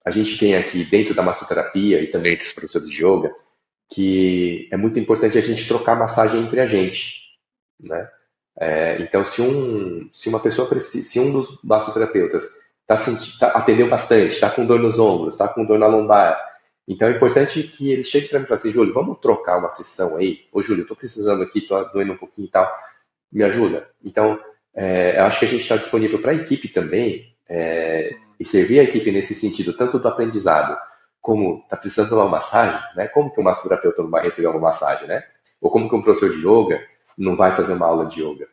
[SPEAKER 1] a gente tem aqui dentro da massoterapia e também dos professores de yoga que é muito importante a gente trocar massagem entre a gente, né? Então, se uma pessoa precisa, se um dos massoterapeutas atendeu bastante, está com dor nos ombros, está com dor na lombar, então é importante que ele chegue para mim e fale assim, Júlio, vamos trocar uma sessão aí? Ô, Júlio, estou precisando aqui, estou doendo um pouquinho e tal, me ajuda? Então, eu acho que a gente está disponível para a equipe também, e servir a equipe nesse sentido, tanto do aprendizado, como está precisando de uma massagem, né? Como que um massoterapeuta não vai receber uma massagem, né? Ou como que um professor de yoga não vai fazer uma aula de yoga,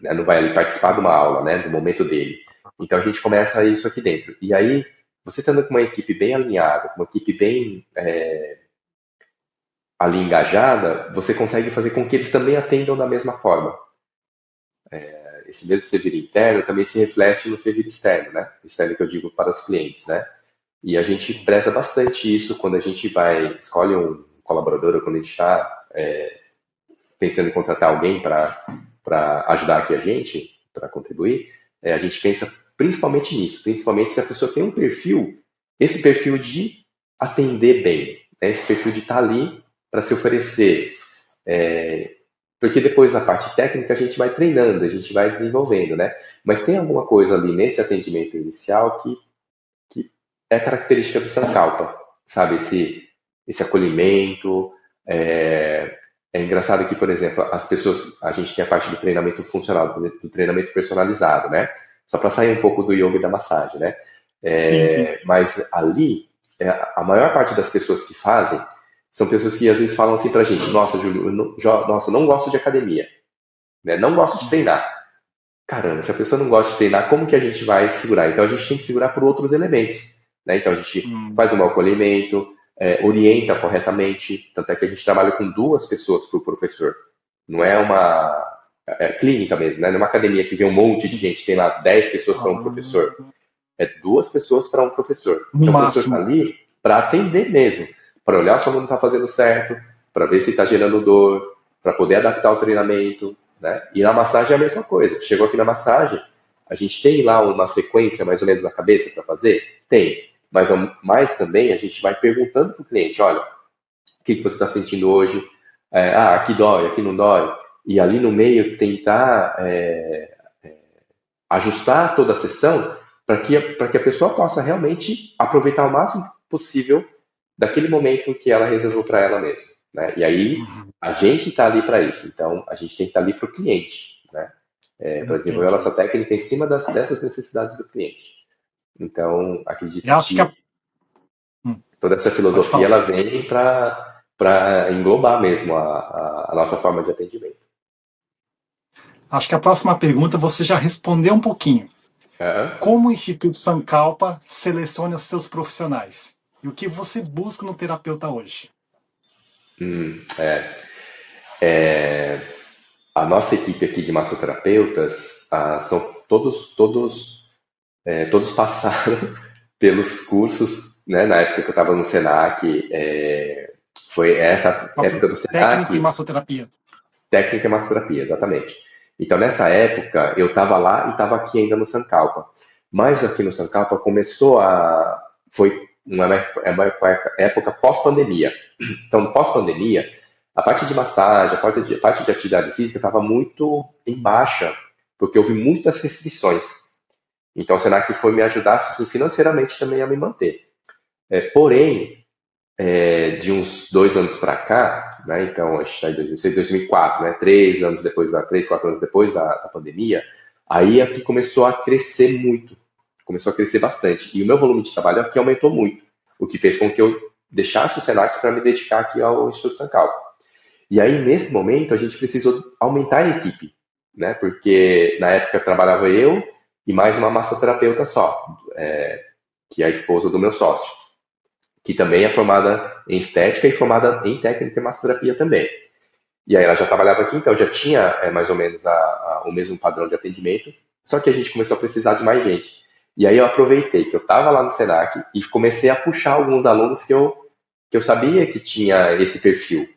[SPEAKER 1] né? Não vai ali participar de uma aula, né? Do momento dele. Então a gente começa isso aqui dentro. E aí, você estando com uma equipe bem alinhada, com uma equipe bem ali engajada, você consegue fazer com que eles também atendam da mesma forma. Esse mesmo serviço interno também se reflete no serviço externo, né? Externo que eu digo para os clientes, né? E a gente
[SPEAKER 2] Sim.
[SPEAKER 1] preza bastante isso quando a gente escolhe um colaborador ou quando a gente está pensando em contratar alguém para ajudar aqui a gente, para contribuir, a gente pensa principalmente nisso, principalmente se a pessoa tem um perfil, esse perfil de atender bem, né? Esse perfil de estar ali para se oferecer. Porque depois a parte técnica a gente vai treinando, a gente vai desenvolvendo, né? Mas tem alguma coisa ali nesse atendimento inicial que é característica do Sankalpa, sabe? Esse acolhimento. É engraçado que, por exemplo, as pessoas, a gente tem a parte do treinamento funcional, do treinamento personalizado, né? Só para sair um pouco do yoga e da massagem, né?
[SPEAKER 2] Sim, sim.
[SPEAKER 1] Mas ali, a maior parte das pessoas que fazem são pessoas que às vezes falam assim pra gente: Nossa, Júlio, nossa, eu não gosto de academia, né? Não gosto de treinar. Caramba, se a pessoa não gosta de treinar, como que a gente vai segurar? Então a gente tem que segurar por outros elementos, né? Então a gente faz um acolhimento, orienta corretamente, tanto é que a gente trabalha com 2 pessoas por professor. Não é uma clínica mesmo, né? Não é uma academia que vê um monte de gente, tem lá 10 pessoas para um professor. É 2 pessoas para um professor.
[SPEAKER 2] No
[SPEAKER 1] Então o professor está
[SPEAKER 2] máximo.
[SPEAKER 1] ali para atender mesmo, para olhar se o aluno está fazendo certo, para ver se está gerando dor, para poder adaptar o treinamento, né? E na massagem é a mesma coisa. Chegou aqui na massagem, a gente tem lá uma sequência mais ou menos na cabeça para fazer? Tem. Mas também a gente vai perguntando para o cliente, olha, o que você está sentindo hoje? Aqui dói, aqui não dói. E ali no meio tentar ajustar toda a sessão para que a pessoa possa realmente aproveitar o máximo possível daquele momento que ela reservou para ela mesma, né? E aí a gente está ali para isso. Então a gente tem que estar ali para o cliente, né? Para desenvolver a nossa
[SPEAKER 2] Entendi.
[SPEAKER 1] técnica em cima dessas necessidades do cliente. Então acredito
[SPEAKER 2] Eu acho que
[SPEAKER 1] que toda essa
[SPEAKER 2] pode
[SPEAKER 1] filosofia
[SPEAKER 2] falar.
[SPEAKER 1] ela vem para englobar mesmo a nossa forma de atendimento.
[SPEAKER 2] Acho que a próxima pergunta você já respondeu um pouquinho.
[SPEAKER 1] É.
[SPEAKER 2] Como o Instituto Sankalpa seleciona seus profissionais? E o que você busca no terapeuta hoje?
[SPEAKER 1] A nossa equipe aqui de massoterapeutas são todos todos passaram pelos cursos, né, na época que eu estava no Senac, foi essa época do
[SPEAKER 2] Técnico em
[SPEAKER 1] Senac,
[SPEAKER 2] massoterapia.
[SPEAKER 1] técnica e massoterapia, exatamente. Então, nessa época, eu estava lá e estava aqui ainda no Sankalpa. Mas aqui no Sankalpa começou a... Foi uma época pós-pandemia. Então, pós-pandemia, a parte de massagem, a parte de atividade física estava muito em baixa, porque houve muitas restrições. Então, o Senac foi me ajudar assim, financeiramente também a me manter. Porém, de uns 2 anos para cá, né, então a gente está em 2006, 2004, né, 4 anos depois da pandemia, aí aqui começou a crescer muito, começou a crescer bastante. E o meu volume de trabalho aqui aumentou muito, o que fez com que eu deixasse o Senac para me dedicar aqui ao Instituto São Paulo. E aí, nesse momento, a gente precisou aumentar a equipe, né, porque na época trabalhava eu e mais uma massoterapeuta só, que é a esposa do meu sócio, que também é formada em estética e formada em técnica e massoterapia também. E aí ela já trabalhava aqui, então já tinha mais ou menos o mesmo padrão de atendimento, só que a gente começou a precisar de mais gente. E aí eu aproveitei que eu estava lá no Senac e comecei a puxar alguns alunos que eu sabia que tinha esse perfil,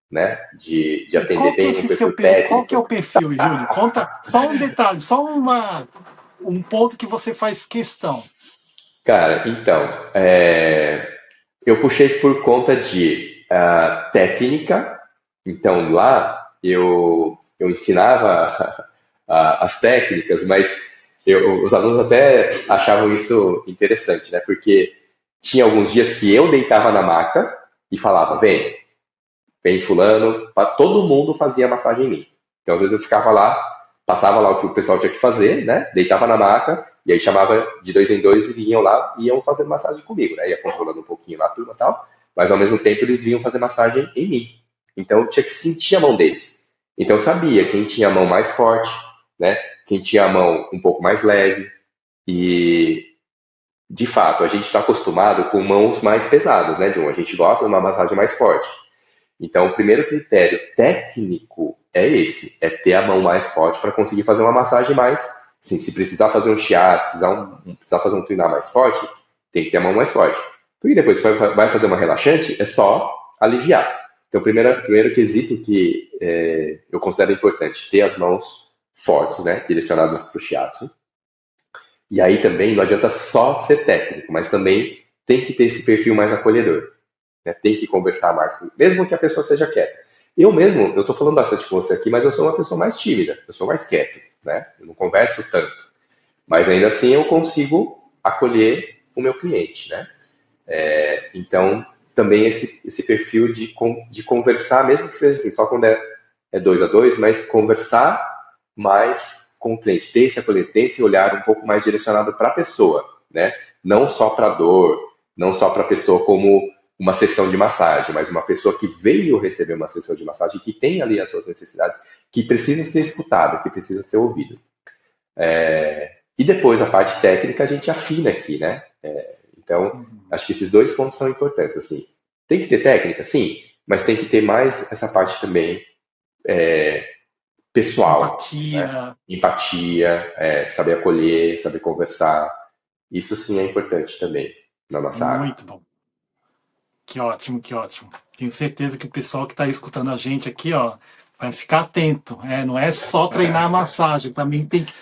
[SPEAKER 1] né, de
[SPEAKER 2] E
[SPEAKER 1] atender
[SPEAKER 2] qual que é
[SPEAKER 1] bem, um
[SPEAKER 2] esse
[SPEAKER 1] perfil
[SPEAKER 2] seu qual que é
[SPEAKER 1] técnico.
[SPEAKER 2] o perfil, Júlio? Conta só um detalhe, só um ponto que você faz questão.
[SPEAKER 1] Cara, então, eu puxei por conta de técnica. Então lá eu ensinava as técnicas, mas os alunos até achavam isso interessante, né? Porque tinha alguns dias que eu deitava na maca e falava, vem fulano, todo mundo fazia massagem em mim. Então às vezes eu ficava lá, passava lá o que o pessoal tinha que fazer, né? Deitava na maca e aí chamava de 2 em 2 e vinham lá e iam fazer massagem comigo, né? Ia controlando um pouquinho lá a turma e tal, mas ao mesmo tempo eles vinham fazer massagem em mim. Então eu tinha que sentir a mão deles. Então eu sabia quem tinha a mão mais forte, né? Quem tinha a mão um pouco mais leve. E de fato a gente está acostumado com mãos mais pesadas, né, John? A gente gosta de uma massagem mais forte. Então, o primeiro critério técnico é esse, é ter a mão mais forte para conseguir fazer uma massagem mais, sim, se precisar fazer um shiatsu, se precisar fazer um treinar mais forte, tem que ter a mão mais forte. Porque depois que vai fazer uma relaxante, é só aliviar. Então, o primeiro quesito que eu considero importante, ter as mãos fortes, né, direcionadas para o shiatsu. E aí também não adianta só ser técnico, mas também tem que ter esse perfil mais acolhedor, né? Tem que conversar mais, mesmo que a pessoa seja quieta. Eu mesmo, eu estou falando bastante com você aqui, mas eu sou uma pessoa mais tímida, eu sou mais quieto, né? Eu não converso tanto, mas ainda assim eu consigo acolher o meu cliente, né? Então, também esse perfil de conversar, mesmo que seja assim, só quando é 2 a 2, mas conversar mais com o cliente, ter esse olhar um pouco mais direcionado para a pessoa, né? Não só para a dor, não só para a pessoa como uma sessão de massagem, mas uma pessoa que veio receber uma sessão de massagem, que tem ali as suas necessidades, que precisa ser escutada, que precisa ser ouvida. E depois a parte técnica a gente afina aqui, né? Então, acho que esses dois pontos são importantes. Assim, tem que ter técnica, sim, mas tem que ter mais essa parte também pessoal, né?
[SPEAKER 2] Empatia.
[SPEAKER 1] Empatia, saber acolher, saber conversar. Isso sim é importante também na nossa área.
[SPEAKER 2] Muito bom. Que ótimo, que ótimo. Tenho certeza que o pessoal que está escutando a gente aqui, ó, vai ficar atento. Não é só treinar a massagem, também tem que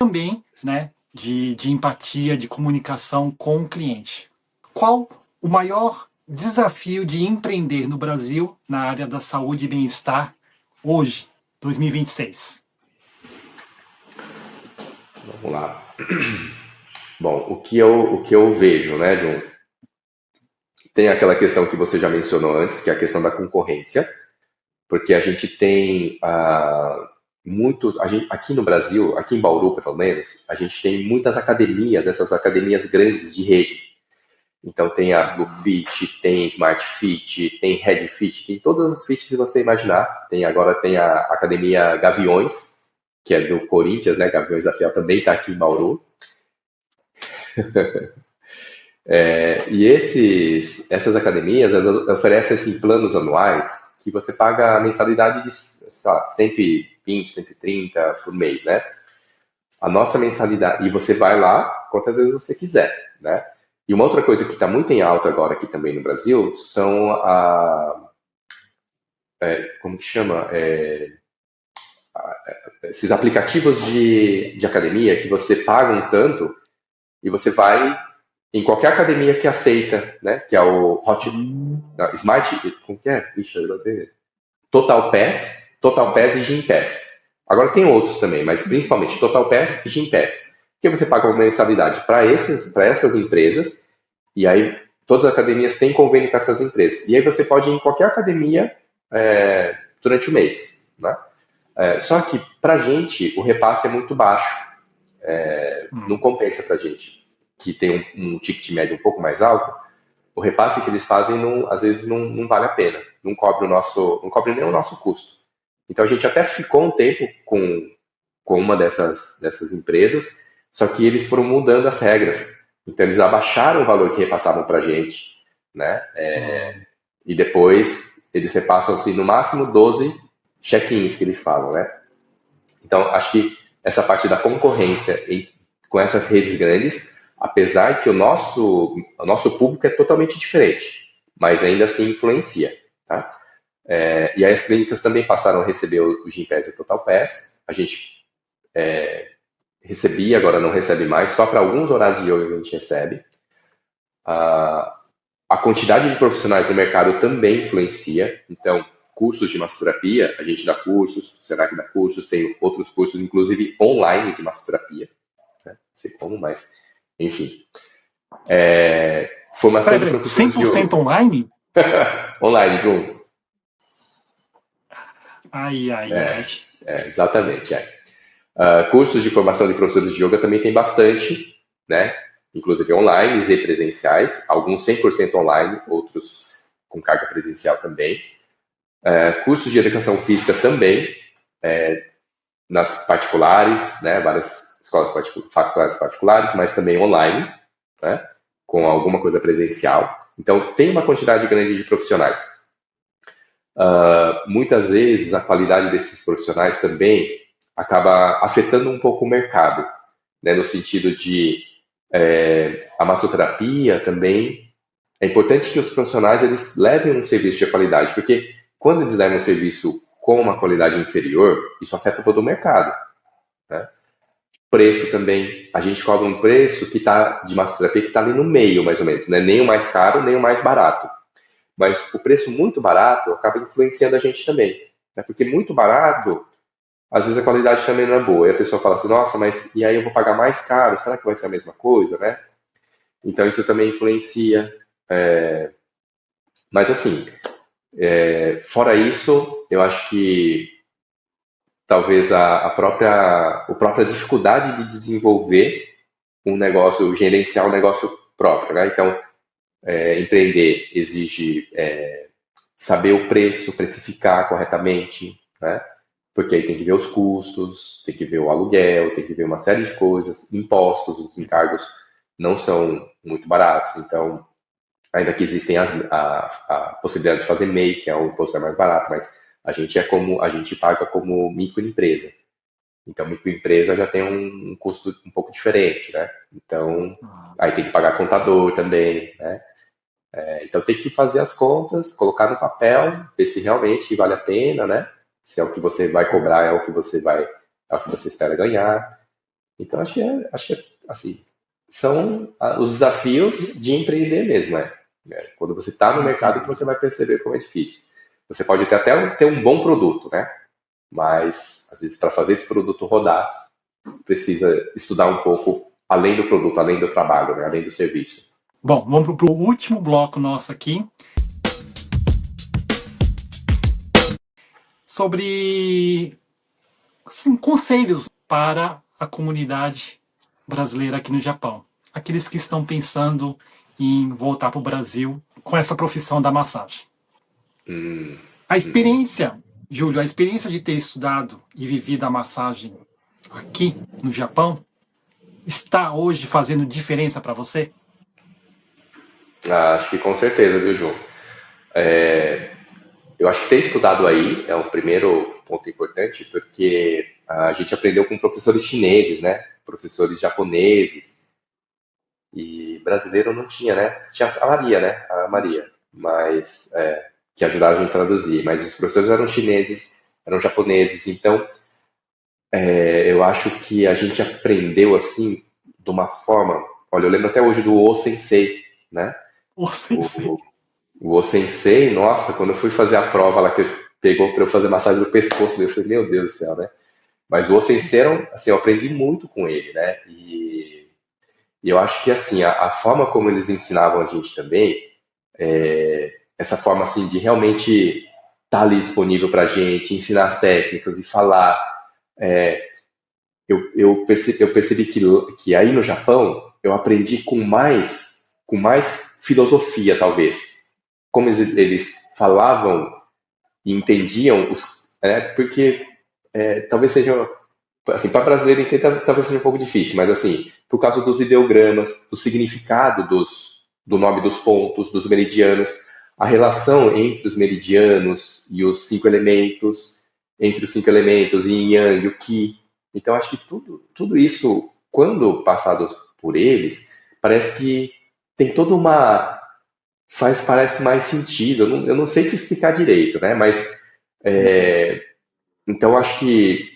[SPEAKER 2] né, de empatia, de comunicação com o cliente. Qual o maior desafio de empreender no Brasil na área da saúde e bem-estar hoje, 2026?
[SPEAKER 1] Vamos lá. Bom, o que eu vejo, né, John? Tem aquela questão que você já mencionou antes, que é a questão da concorrência, porque a gente tem aqui no Brasil, aqui em Bauru pelo menos, a gente tem muitas academias, essas academias grandes de rede. Então tem a Blue Fit, tem Smart Fit, tem Red Fit, tem todas as fits que você imaginar. Agora tem a academia Gaviões, que é do Corinthians, né? Gaviões da Fiel também está aqui em Bauru. E essas academias elas oferecem assim, planos anuais que você paga a mensalidade de, sei lá, 120, 130 por mês, né? a nossa mensalidade, e você vai lá quantas vezes você quiser, né? E uma outra coisa que está muito em alta agora aqui também no Brasil são como que chama? Esses aplicativos de academia que você paga um tanto e você vai em qualquer academia que aceita, né? Que é o Smart, como que é? Ixi, eu tenho... Total Pass e Gym Pass. Agora tem outros também, mas principalmente Total Pass e Gym Pass. Que você paga uma mensalidade para essas empresas, e aí todas as academias têm convênio com essas empresas. E aí você pode ir em qualquer academia durante o mês, né? Só que para a gente o repasse é muito baixo. Não compensa para a gente, que tem um ticket médio um pouco mais alto. O repasse que eles fazem, às vezes, não vale a pena. Não cobre nem o nosso custo. Então, a gente até ficou um tempo com uma dessas empresas, só que eles foram mudando as regras. Então, eles abaixaram o valor que repassavam para a gente, né? E depois, eles repassam, assim, no máximo 12 check-ins que eles falam, né? Então, acho que essa parte da concorrência com essas redes grandes, apesar que o nosso público é totalmente diferente, mas ainda assim influencia, tá? E aí as clínicas também passaram a receber o Gympass e o Total Pass. A gente recebia, agora não recebe mais, só para alguns horários de yoga que a gente recebe. A quantidade de profissionais no mercado também influencia. Então, cursos de massoterapia, a gente dá cursos, será que dá cursos? Tem outros cursos, inclusive online de massoterapia. Né? Não sei como, mas enfim. Formação de professores
[SPEAKER 2] 100% online?
[SPEAKER 1] Online, Bruno.
[SPEAKER 2] Ai.
[SPEAKER 1] Exatamente. Cursos de formação de professores de yoga também tem bastante, né? Inclusive online e presenciais, alguns 100% online, outros com carga presencial também. Cursos de educação física também, nas particulares, né? Várias escolas faculdades particulares, mas também online, né? Com alguma coisa presencial. Então, tem uma quantidade grande de profissionais. Muitas vezes, a qualidade desses profissionais também acaba afetando um pouco o mercado, né? No sentido de a massoterapia também. É importante que os profissionais eles levem um serviço de qualidade, porque quando eles levam um serviço com uma qualidade inferior, isso afeta todo o mercado, né? Preço também, a gente cobra um preço de massoterapia que está ali no meio, mais ou menos, né? Nem o mais caro, nem o mais barato. Mas o preço muito barato acaba influenciando a gente também, né? Porque muito barato, às vezes a qualidade também não é boa. E a pessoa fala assim, nossa, mas e aí eu vou pagar mais caro? Será que vai ser a mesma coisa, né? Então isso também influencia. Mas assim, fora isso, eu acho que talvez a própria dificuldade de desenvolver um negócio, gerenciar um negócio próprio, né? Então, empreender exige saber o preço, precificar corretamente, né? Porque aí tem que ver os custos, tem que ver o aluguel, tem que ver uma série de coisas, impostos, os encargos não são muito baratos, então, ainda que existem a possibilidade de fazer MEI, que é o imposto mais barato, mas a gente paga como microempresa. Então, microempresa já tem um custo um pouco diferente, né? Então, aí tem que pagar contador também, né? Então, tem que fazer as contas, colocar no papel, ver se realmente vale a pena, né? Se é o que você vai cobrar, é o que você espera ganhar. Então, acho que assim, são os desafios de empreender mesmo, quando você está no mercado que você vai perceber como é difícil. Você pode até ter um bom produto, né? Mas, às vezes, para fazer esse produto rodar, precisa estudar um pouco além do produto, além do trabalho, né? Além do serviço.
[SPEAKER 2] Bom, vamos para o último bloco nosso aqui. Sobre conselhos para a comunidade brasileira aqui no Japão. Aqueles que estão pensando em voltar para o Brasil com essa profissão da massagem. A experiência, Júlio, a experiência de ter estudado e vivido a massagem aqui no Japão está hoje fazendo diferença para você?
[SPEAKER 1] Acho que com certeza, viu, João? Eu acho que ter estudado aí é um primeiro ponto importante, porque A gente aprendeu com professores chineses, né? Professores japoneses. E brasileiro não tinha, né? Tinha a Maria, né? A Maria, mas que ajudaram a gente a traduzir. Mas os professores eram chineses, eram japoneses. Então, eu acho que a gente aprendeu assim de uma forma. Olha, eu lembro até hoje do O Sensei, né?
[SPEAKER 2] Ô, sensei.
[SPEAKER 1] O, o Sensei, nossa, quando eu fui fazer a prova lá que pegou para eu fazer massagem no pescoço, eu falei, meu Deus do céu, né? Mas o Sensei, assim, eu aprendi muito com ele, né? E eu acho que assim, a forma como eles ensinavam a gente também, essa forma assim de realmente estar ali disponível para a gente, ensinar as técnicas e falar. Eu percebi que aí no Japão eu aprendi com mais filosofia, talvez. Como eles falavam e entendiam, porque talvez seja, assim, para brasileiro entender talvez seja um pouco difícil, mas assim, por causa dos ideogramas, do significado do nome dos pontos, dos meridianos, a relação entre os meridianos e os 5 elementos, entre os 5 elementos, yin yang, o ki. Então, acho que tudo isso, quando passado por eles, parece que tem toda uma. Parece mais sentido. Eu não sei te explicar direito, né? Mas
[SPEAKER 2] Entendo.
[SPEAKER 1] então acho que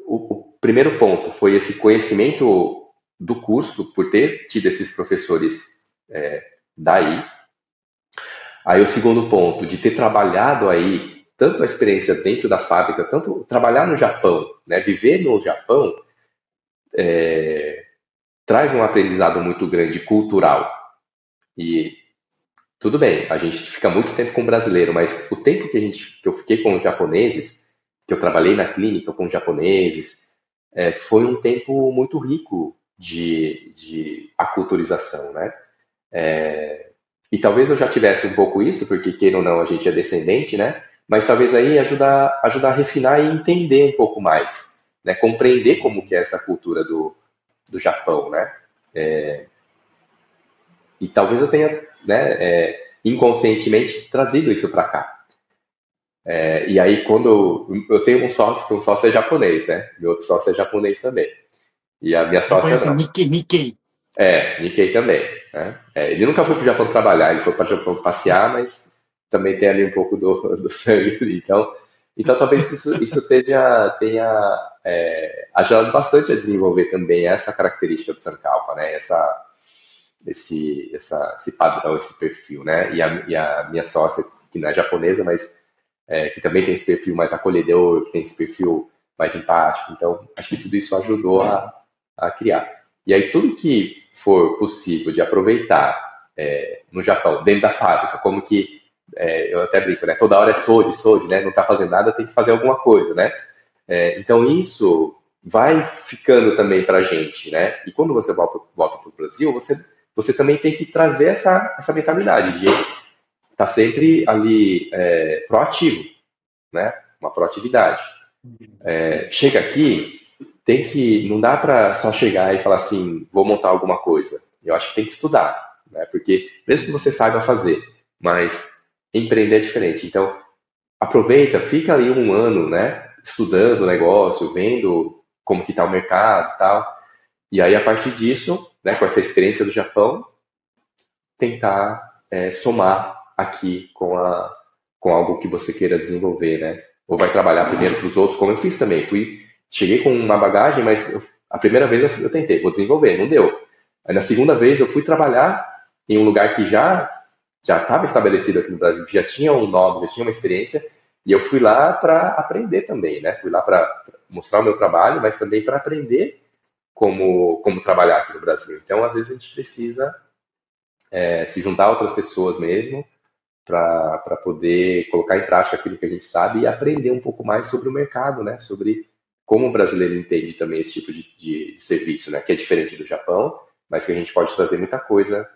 [SPEAKER 1] o primeiro ponto foi esse conhecimento do curso, por ter tido esses professores daí. Aí o segundo ponto, de ter trabalhado aí, tanto a experiência dentro da fábrica, tanto trabalhar no Japão, né, viver no Japão, traz um aprendizado muito grande cultural. E tudo bem, a gente fica muito tempo com o brasileiro, mas o tempo que eu fiquei com os japoneses, que eu trabalhei na clínica com os japoneses, foi um tempo muito rico de aculturização, né? E talvez eu já tivesse um pouco isso, porque queira ou não, a gente é descendente, né? Mas talvez aí ajudar a refinar e entender um pouco mais, né? Compreender como que é essa cultura do Japão, né? E talvez eu tenha, né, inconscientemente trazido isso para cá. E aí quando eu tenho um sócio, que um sócio é japonês, né? Meu outro sócio é japonês também. E a minha sócia
[SPEAKER 2] Japonês,
[SPEAKER 1] não.
[SPEAKER 2] Nikkei, Nikkei.
[SPEAKER 1] Nikkei também, né? Ele nunca foi para o Japão trabalhar, ele foi para o Japão passear, mas também tem ali um pouco do sangue ali. Então talvez isso tenha ajudado bastante a desenvolver também essa característica do Sankalpa, né? Esse padrão, esse perfil, né? E a minha sócia, que não é japonesa, mas que também tem esse perfil mais acolhedor, que tem esse perfil mais empático. Então, acho que tudo isso ajudou a criar. E aí, tudo que for possível de aproveitar no Japão, dentro da fábrica, como que, eu até brinco, né? Toda hora é soji, né? Não está fazendo nada, tem que fazer alguma coisa, né? Então, isso vai ficando também para a gente, né? E quando você volta para o Brasil, você também tem que trazer essa mentalidade de estar sempre ali proativo, né? Uma proatividade. Chega aqui, não dá para só chegar e falar assim, vou montar alguma coisa. Eu acho que tem que estudar, né? Porque mesmo que você saiba fazer, mas empreender é diferente. Então, aproveita, fica ali um ano, né? Estudando o negócio, vendo como que está o mercado e tal. E aí, a partir disso, né, com essa experiência do Japão, tentar somar aqui com algo que você queira desenvolver, né? Ou vai trabalhar primeiro para os outros, como eu fiz também. Cheguei com uma bagagem, mas a primeira vez eu tentei, vou desenvolver, não deu. Aí na segunda vez eu fui trabalhar em um lugar que já estava estabelecido aqui no Brasil, que já tinha um nome, já tinha uma experiência, e eu fui lá para aprender também, né? Fui lá para mostrar o meu trabalho, mas também para aprender como trabalhar aqui no Brasil. Então, às vezes a gente precisa se juntar a outras pessoas mesmo para poder colocar em prática aquilo que a gente sabe e aprender um pouco mais sobre o mercado, né? Sobre como o brasileiro entende também esse tipo de serviço, né? Que é diferente do Japão, mas que a gente pode trazer muita coisa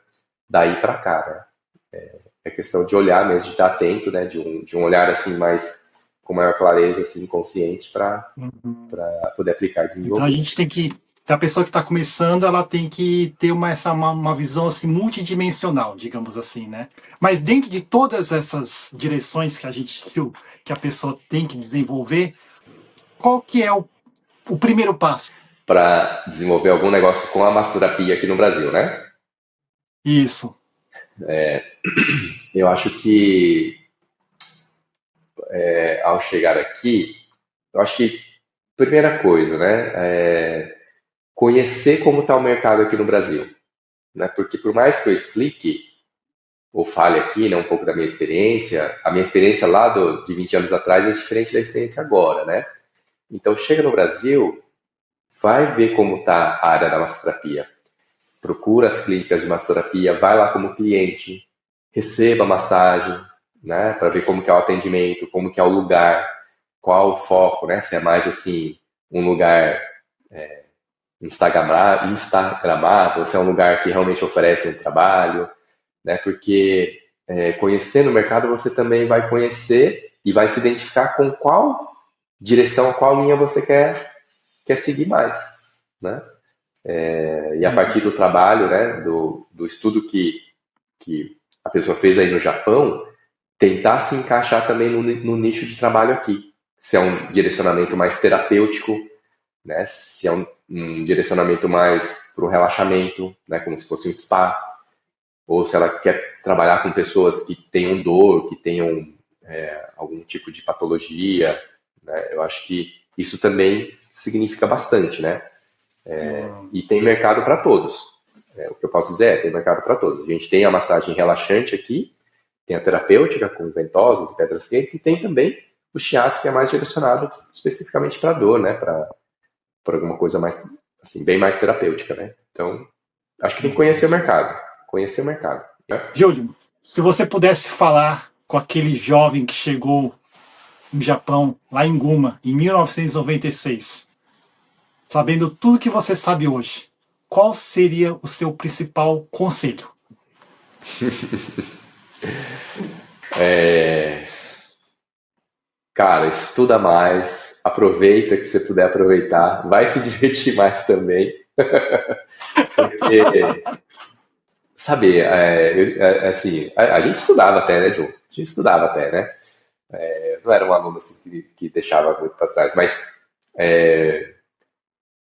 [SPEAKER 1] daí para cá, né? É questão de olhar mesmo, de estar atento, né? De um olhar assim mais com maior clareza, assim, consciente para
[SPEAKER 2] Uhum.
[SPEAKER 1] poder aplicar e
[SPEAKER 2] Então a
[SPEAKER 1] desenvolver.
[SPEAKER 2] gente tem que, a pessoa que está começando, ela tem que ter uma visão assim multidimensional, digamos assim, né? Mas dentro de todas essas direções que a gente viu que a pessoa tem que desenvolver, qual que é o primeiro passo.
[SPEAKER 1] Para desenvolver algum negócio com a massoterapia aqui no Brasil, né?
[SPEAKER 2] Isso.
[SPEAKER 1] Eu acho que ao chegar aqui, eu acho que primeira coisa, né, conhecer como está o mercado aqui no Brasil, né? Porque por mais que eu explique ou fale aqui, né, um pouco da minha experiência, a minha experiência lá de 20 anos atrás é diferente da experiência agora, né? Então chega no Brasil, vai ver como está a área da massoterapia. Procura as clínicas de massoterapia, vai lá como cliente, receba a massagem, né, para ver como que é o atendimento, como que é o lugar, qual o foco, né, se é mais assim, um lugar instagramável, se é um lugar que realmente oferece um trabalho, né, porque conhecendo o mercado você também vai conhecer e vai se identificar com qual direção, qual linha você quer seguir mais, né? E a partir do trabalho, né, do estudo que a pessoa fez aí no Japão, tentar se encaixar também no nicho de trabalho aqui. Se é um direcionamento mais terapêutico, né, se é um direcionamento mais para o relaxamento, né, como se fosse um spa, ou se ela quer trabalhar com pessoas que tenham dor, que tenham algum tipo de patologia, né, eu acho que isso também significa bastante, né? E tem mercado para todos. O que eu posso dizer tem mercado para todos. A gente tem a massagem relaxante aqui, tem a terapêutica com ventosas e pedras quentes, e tem também o shiatsu, que é mais direcionado especificamente para dor, né? Para alguma coisa mais, assim, bem mais terapêutica, né? Então, acho que tem que conhecer o mercado. Conhecer o mercado. Né?
[SPEAKER 2] Júlio, se você pudesse falar com aquele jovem que chegou no Japão, lá em Guma, em 1996, sabendo tudo que você sabe hoje, qual seria o seu principal conselho?
[SPEAKER 1] Cara, estuda mais, aproveita que você puder aproveitar, vai se divertir mais também. Porque, sabe, assim, a gente estudava até, né, João? A gente estudava até, né? Não era um aluno assim, que deixava muito para trás, mas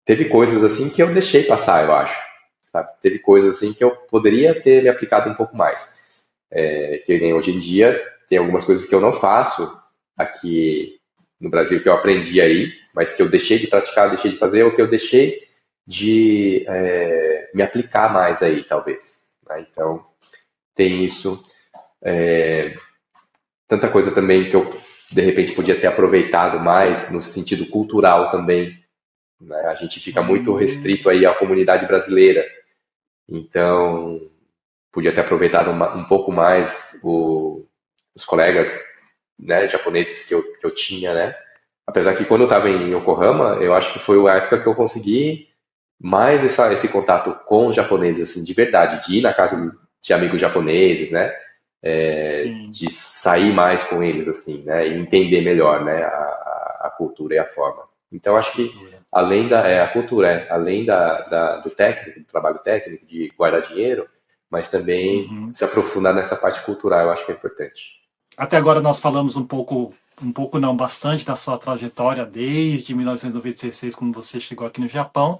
[SPEAKER 1] teve coisas assim que eu deixei passar, eu acho. Sabe? Teve coisas assim que eu poderia ter me aplicado um pouco mais. Que nem hoje em dia tem algumas coisas que eu não faço aqui no Brasil que eu aprendi aí, mas que eu deixei de praticar, deixei de fazer, ou que eu deixei de me aplicar mais aí, talvez. Né? Então, tem isso. Tanta coisa também que eu, de repente, podia ter aproveitado mais no sentido cultural também. Né? A gente fica muito restrito aí à comunidade brasileira. Então, podia ter aproveitado um pouco mais os colegas, né, japoneses que eu tinha, né? Apesar que quando eu estava em Yokohama, eu acho que foi a época que eu consegui mais esse contato com os japoneses, assim, de verdade, de ir na casa de amigos japoneses, né? De sair mais com eles, assim, né? E entender melhor, né? A cultura e a forma. Então, acho que além a cultura, além do técnico, do trabalho técnico, de guardar dinheiro, mas também se aprofundar nessa parte cultural, eu acho que é importante.
[SPEAKER 2] Até agora nós falamos um pouco não, bastante da sua trajetória desde 1996, quando você chegou aqui no Japão,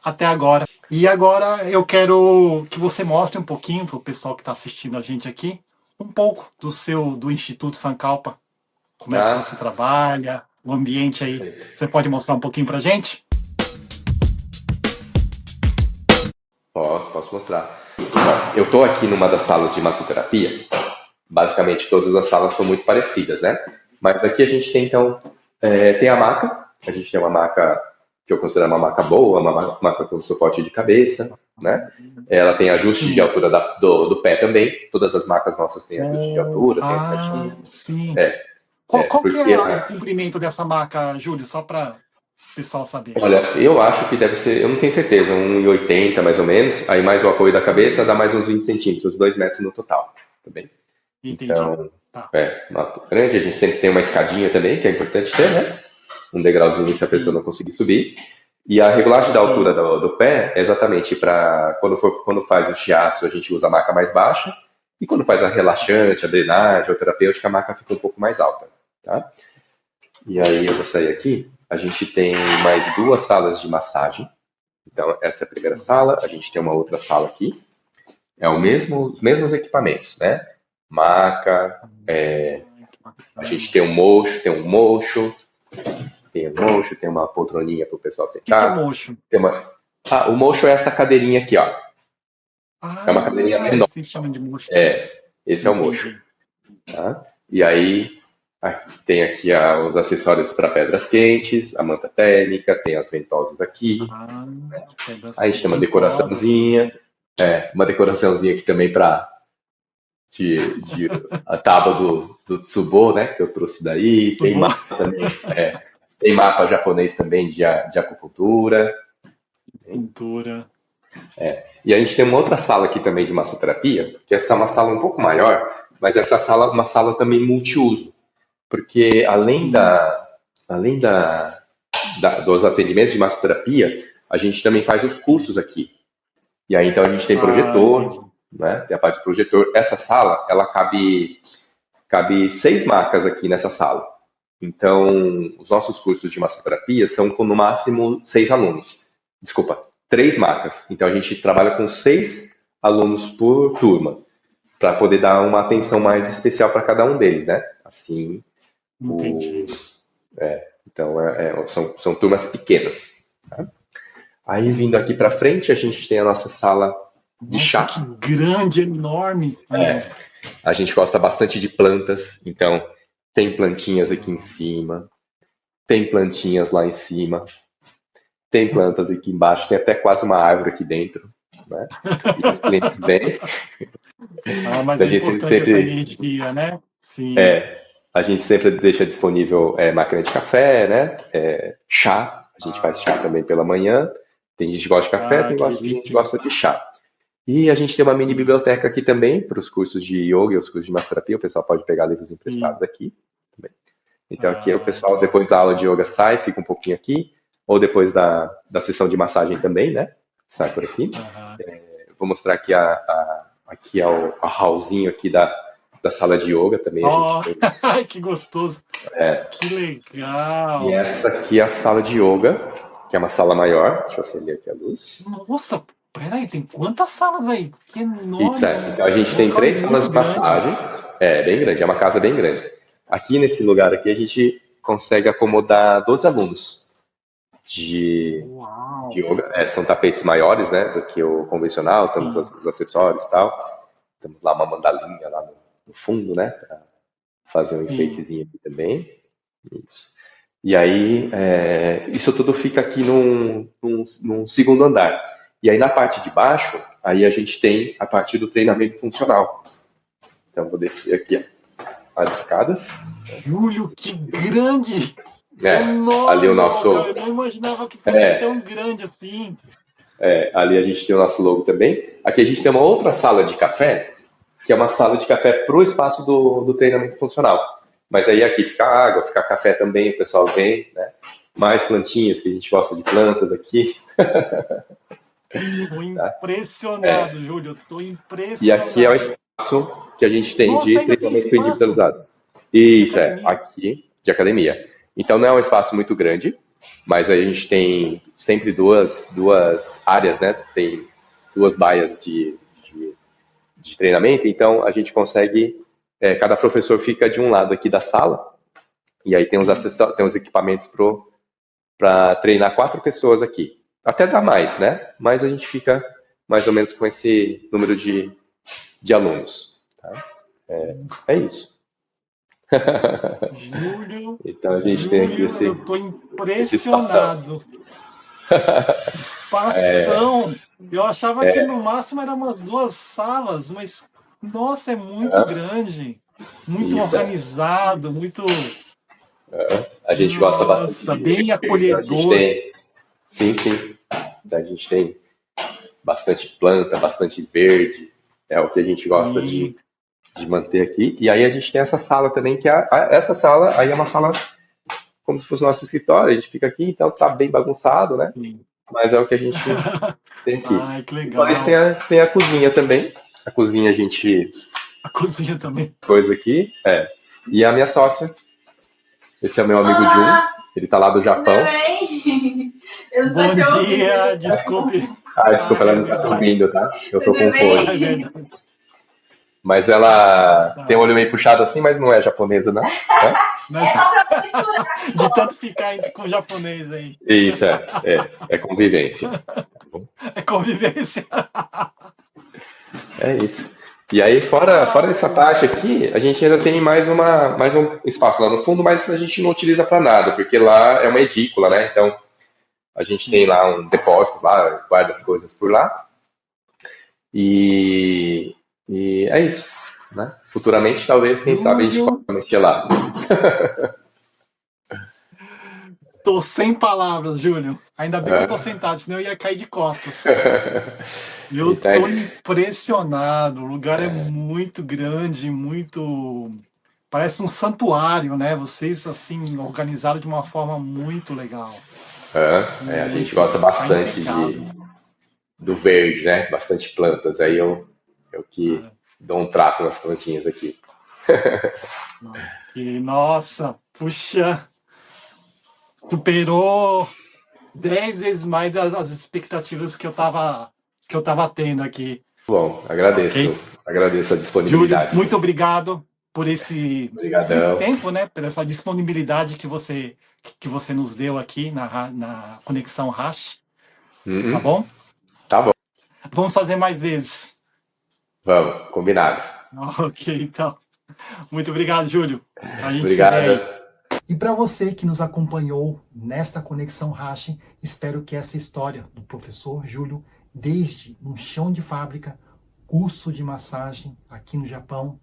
[SPEAKER 2] até agora. E agora eu quero que você mostre um pouquinho para o pessoal que está assistindo a gente aqui, um pouco do Instituto Sankalpa, como é que você trabalha, o ambiente aí.
[SPEAKER 1] Perfeito.
[SPEAKER 2] Você pode mostrar um pouquinho para a gente?
[SPEAKER 1] Posso mostrar. Bom, eu estou aqui numa das salas de massoterapia. Basicamente, todas as salas são muito parecidas, né? Mas aqui a gente tem, então, tem a maca. A gente tem uma maca que eu considero uma maca boa, uma maca com suporte de cabeça, né? Ela tem ajuste de altura do pé também. Todas as macas nossas têm ajuste de altura, tem certinho.
[SPEAKER 2] Sim. Qual que é o comprimento dessa maca, Júlio? Só para o pessoal saber.
[SPEAKER 1] Olha, eu acho que deve ser, eu não tenho certeza, 1,80 mais ou menos. Aí mais o apoio da cabeça dá mais uns 20 centímetros, 2 metros no total. Também.
[SPEAKER 2] Entendi.
[SPEAKER 1] Então, uma grande, a gente sempre tem uma escadinha também, que é importante ter, né? Um degrauzinho se a pessoa não conseguir subir. E a regulagem da altura do pé é exatamente para quando faz o shiatsu, a gente usa a maca mais baixa, e quando faz a relaxante, a drenagem, a terapêutica, a maca fica um pouco mais alta, tá? E aí eu vou sair aqui A gente tem mais 2 salas de massagem. Então, essa é a primeira sala. A gente tem uma outra sala aqui. É os mesmos equipamentos, né? Maca, a gente tem um mocho, tem uma poltroninha para o pessoal
[SPEAKER 2] O que é
[SPEAKER 1] sentar.
[SPEAKER 2] mocho?
[SPEAKER 1] O mocho é essa cadeirinha aqui, ó. É uma cadeirinha menor.
[SPEAKER 2] Vocês chamam de mocho.
[SPEAKER 1] Esse é o mocho. Tá? E aí tem aqui os acessórios para pedras quentes, a manta térmica, tem as ventosas aqui. Aí a gente tem uma decoraçãozinha. Uma decoraçãozinha aqui também para a tábua do Tsubo, né? Que eu trouxe daí. Tem mapa também. Tem mapa japonês também de acupuntura. E a gente tem uma outra sala aqui também de massoterapia, que essa é uma sala um pouco maior, mas essa sala é uma sala também multiuso. Porque além dos atendimentos de massoterapia, a gente também faz os cursos aqui. E aí, então, a gente tem projetor, né? Tem a parte de projetor. Essa sala, ela cabe 6 macas aqui nessa sala. Então, os nossos cursos de massoterapia são com, no máximo, 6 alunos. Desculpa, 3 macas. Então, a gente trabalha com 6 alunos por turma, para poder dar uma atenção mais especial para cada um deles, né? Assim, então, são turmas pequenas. Tá? Aí, vindo aqui para frente, a gente tem a nossa sala de chá.
[SPEAKER 2] Que grande, enorme.
[SPEAKER 1] A gente gosta bastante de plantas, então tem plantinhas aqui em cima, tem plantinhas lá em cima, tem plantas aqui embaixo, tem até quase uma árvore aqui dentro, né? E os clientes vêm.
[SPEAKER 2] Mas é importante essa energia, né? Sim.
[SPEAKER 1] A gente sempre deixa disponível máquina de café, né? Chá, a gente faz chá também pela manhã. Tem gente que gosta de café, tem gente que gosta de chá. E a gente tem uma mini biblioteca aqui também para os cursos de yoga e os cursos de massoterapia. O pessoal pode pegar livros emprestados aqui também. Então aqui o pessoal, depois da aula de yoga, sai, fica um pouquinho aqui. Ou depois da sessão de massagem também, né? Sai por aqui. Vou mostrar aqui aqui é o hallzinho aqui da sala de yoga também. A gente tem...
[SPEAKER 2] que gostoso! Que legal!
[SPEAKER 1] E essa aqui é a sala de yoga, que é uma sala maior. Deixa eu acender aqui a luz.
[SPEAKER 2] Nossa, peraí, tem quantas salas aí? Que enorme!
[SPEAKER 1] Isso, Então a gente tem 3 salas de massagem. Bem grande, é uma casa bem grande. Aqui nesse lugar aqui a gente consegue acomodar 12 alunos de yoga. São tapetes maiores, né, do que o convencional. Temos os acessórios e tal. Temos lá uma mandalinha lá no fundo, né, para fazer um enfeitezinho aqui também. Isso. E aí, isso tudo fica aqui num segundo andar. E aí, na parte de baixo, aí a gente tem a parte do treinamento funcional. Então, vou descer aqui as escadas.
[SPEAKER 2] Júlio, que grande!
[SPEAKER 1] Enorme, ali o nosso...
[SPEAKER 2] Eu não imaginava que fosse tão grande assim.
[SPEAKER 1] Ali a gente tem o nosso logo também. Aqui a gente tem uma outra sala de café, que é uma sala de café para o espaço do treinamento funcional. Mas aí aqui fica água, fica café também, o pessoal vem, né? Mais plantinhas, que a gente gosta de plantas aqui.
[SPEAKER 2] Estou impressionado, Júlio, estou impressionado.
[SPEAKER 1] E aqui é o espaço que a gente tem de treinamento individualizado. Isso, aqui, de academia. Então não é um espaço muito grande, mas a gente tem sempre duas áreas, né? Tem 2 baias de treinamento, então a gente consegue... cada professor fica de um lado aqui da sala, e aí tem os equipamentos para treinar 4 pessoas aqui. Até dá mais, né? Mas a gente fica mais ou menos com esse número de alunos. Tá? É isso.
[SPEAKER 2] Júlio,
[SPEAKER 1] então a gente tem aqui
[SPEAKER 2] eu estou impressionado. Espação. Eu achava que no máximo eram umas 2 salas, mas nossa, é muito grande, muito organizado, muito...
[SPEAKER 1] A gente gosta bastante.
[SPEAKER 2] Nossa, bem acolhedor.
[SPEAKER 1] Sim. A gente tem bastante planta, bastante verde. É o que a gente gosta de manter aqui. E aí a gente tem essa sala também, que essa sala aí é uma sala como se fosse o nosso escritório. A gente fica aqui, então tá bem bagunçado, né? Sim. Mas é o que a gente tem aqui.
[SPEAKER 2] Ai, que legal.
[SPEAKER 1] Mas tem a cozinha também. A cozinha
[SPEAKER 2] A cozinha também.
[SPEAKER 1] Coisa aqui, E a minha sócia. Esse é o meu amigo Jun. Ele tá lá do
[SPEAKER 3] Tudo
[SPEAKER 1] Japão.
[SPEAKER 3] bem? Eu não
[SPEAKER 2] Bom
[SPEAKER 3] tô te
[SPEAKER 2] dia,
[SPEAKER 3] ouvindo.
[SPEAKER 2] desculpe.
[SPEAKER 1] Ah, desculpa, ela
[SPEAKER 2] É
[SPEAKER 1] não tá te
[SPEAKER 2] verdade.
[SPEAKER 1] ouvindo, tá? Eu tô com
[SPEAKER 3] Tudo
[SPEAKER 1] fone.
[SPEAKER 2] É
[SPEAKER 3] bem?
[SPEAKER 2] verdade.
[SPEAKER 1] Mas ela tem o
[SPEAKER 2] Tá.
[SPEAKER 1] olho meio puxado assim, mas não é japonesa, não? É?
[SPEAKER 3] É
[SPEAKER 2] Mas,
[SPEAKER 3] só pra não misturar
[SPEAKER 2] de tanto
[SPEAKER 3] negócio.
[SPEAKER 2] ficar com o japonês aí.
[SPEAKER 1] Isso, é convivência. Tá bom?
[SPEAKER 2] É convivência.
[SPEAKER 1] É isso. E aí, fora essa
[SPEAKER 2] Ai,
[SPEAKER 1] taxa aqui, a gente ainda tem mais um espaço lá no fundo, mas a gente não utiliza para nada, porque lá é uma edícula, né? Então, a gente tem
[SPEAKER 2] sim.
[SPEAKER 1] lá um depósito lá, guarda as coisas por lá, e, e é isso, né? Futuramente, talvez, quem sabe, a gente
[SPEAKER 2] Júlio,
[SPEAKER 1] possa mexer lá.
[SPEAKER 2] tô sem palavras, Júlio. Ainda bem que eu tô
[SPEAKER 1] É.
[SPEAKER 2] sentado, senão eu ia cair de costas. Eu
[SPEAKER 1] Então,
[SPEAKER 2] tô impressionado. O lugar é muito grande, muito. Parece um santuário, né? Vocês, assim, organizaram de uma forma muito legal.
[SPEAKER 1] a gente
[SPEAKER 2] Muito.
[SPEAKER 1] gosta
[SPEAKER 2] Tá
[SPEAKER 1] bastante
[SPEAKER 2] impecável.
[SPEAKER 1] do verde, né? Bastante plantas. Aí eu que
[SPEAKER 2] Ah,
[SPEAKER 1] dou um trato nas plantinhas aqui.
[SPEAKER 2] e, nossa, puxa, superou 10 vezes mais as expectativas que eu tava tendo aqui.
[SPEAKER 1] Bom,
[SPEAKER 2] Ok?
[SPEAKER 1] agradeço a
[SPEAKER 2] Júlio,
[SPEAKER 1] disponibilidade.
[SPEAKER 2] muito obrigado por esse
[SPEAKER 1] Obrigadão.
[SPEAKER 2] tempo, né? Por essa disponibilidade que você nos deu aqui na Conexão Hash, tá
[SPEAKER 1] Uhum.
[SPEAKER 2] bom?
[SPEAKER 1] Tá bom,
[SPEAKER 2] Vamos fazer mais vezes.
[SPEAKER 1] vamos, combinado.
[SPEAKER 2] Ok, então. Muito obrigado, Júlio. A gente se vê
[SPEAKER 1] Obrigado.
[SPEAKER 2] aí. E para você que nos acompanhou nesta Conexão Hash, espero que essa história do professor Júlio, desde um chão de fábrica, curso de massagem aqui no Japão,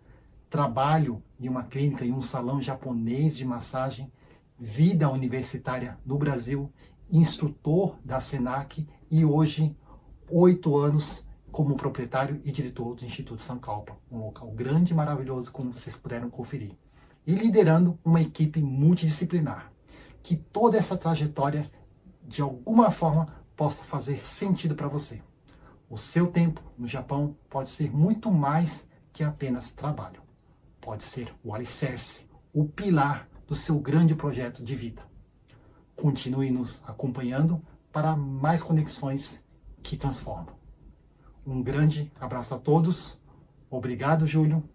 [SPEAKER 2] trabalho em uma clínica e um salão japonês de massagem, vida universitária no Brasil, instrutor da SENAC e hoje 8 anos como proprietário e diretor do Instituto Sankalpa, um local grande e maravilhoso, como vocês puderam conferir. E liderando uma equipe multidisciplinar. Que toda essa trajetória, de alguma forma, possa fazer sentido para você. O seu tempo no Japão pode ser muito mais que apenas trabalho. Pode ser o alicerce, o pilar do seu grande projeto de vida. Continue nos acompanhando para mais conexões que transformam. Um grande abraço a todos, obrigado, Júlio,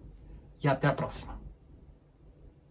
[SPEAKER 2] e até a próxima.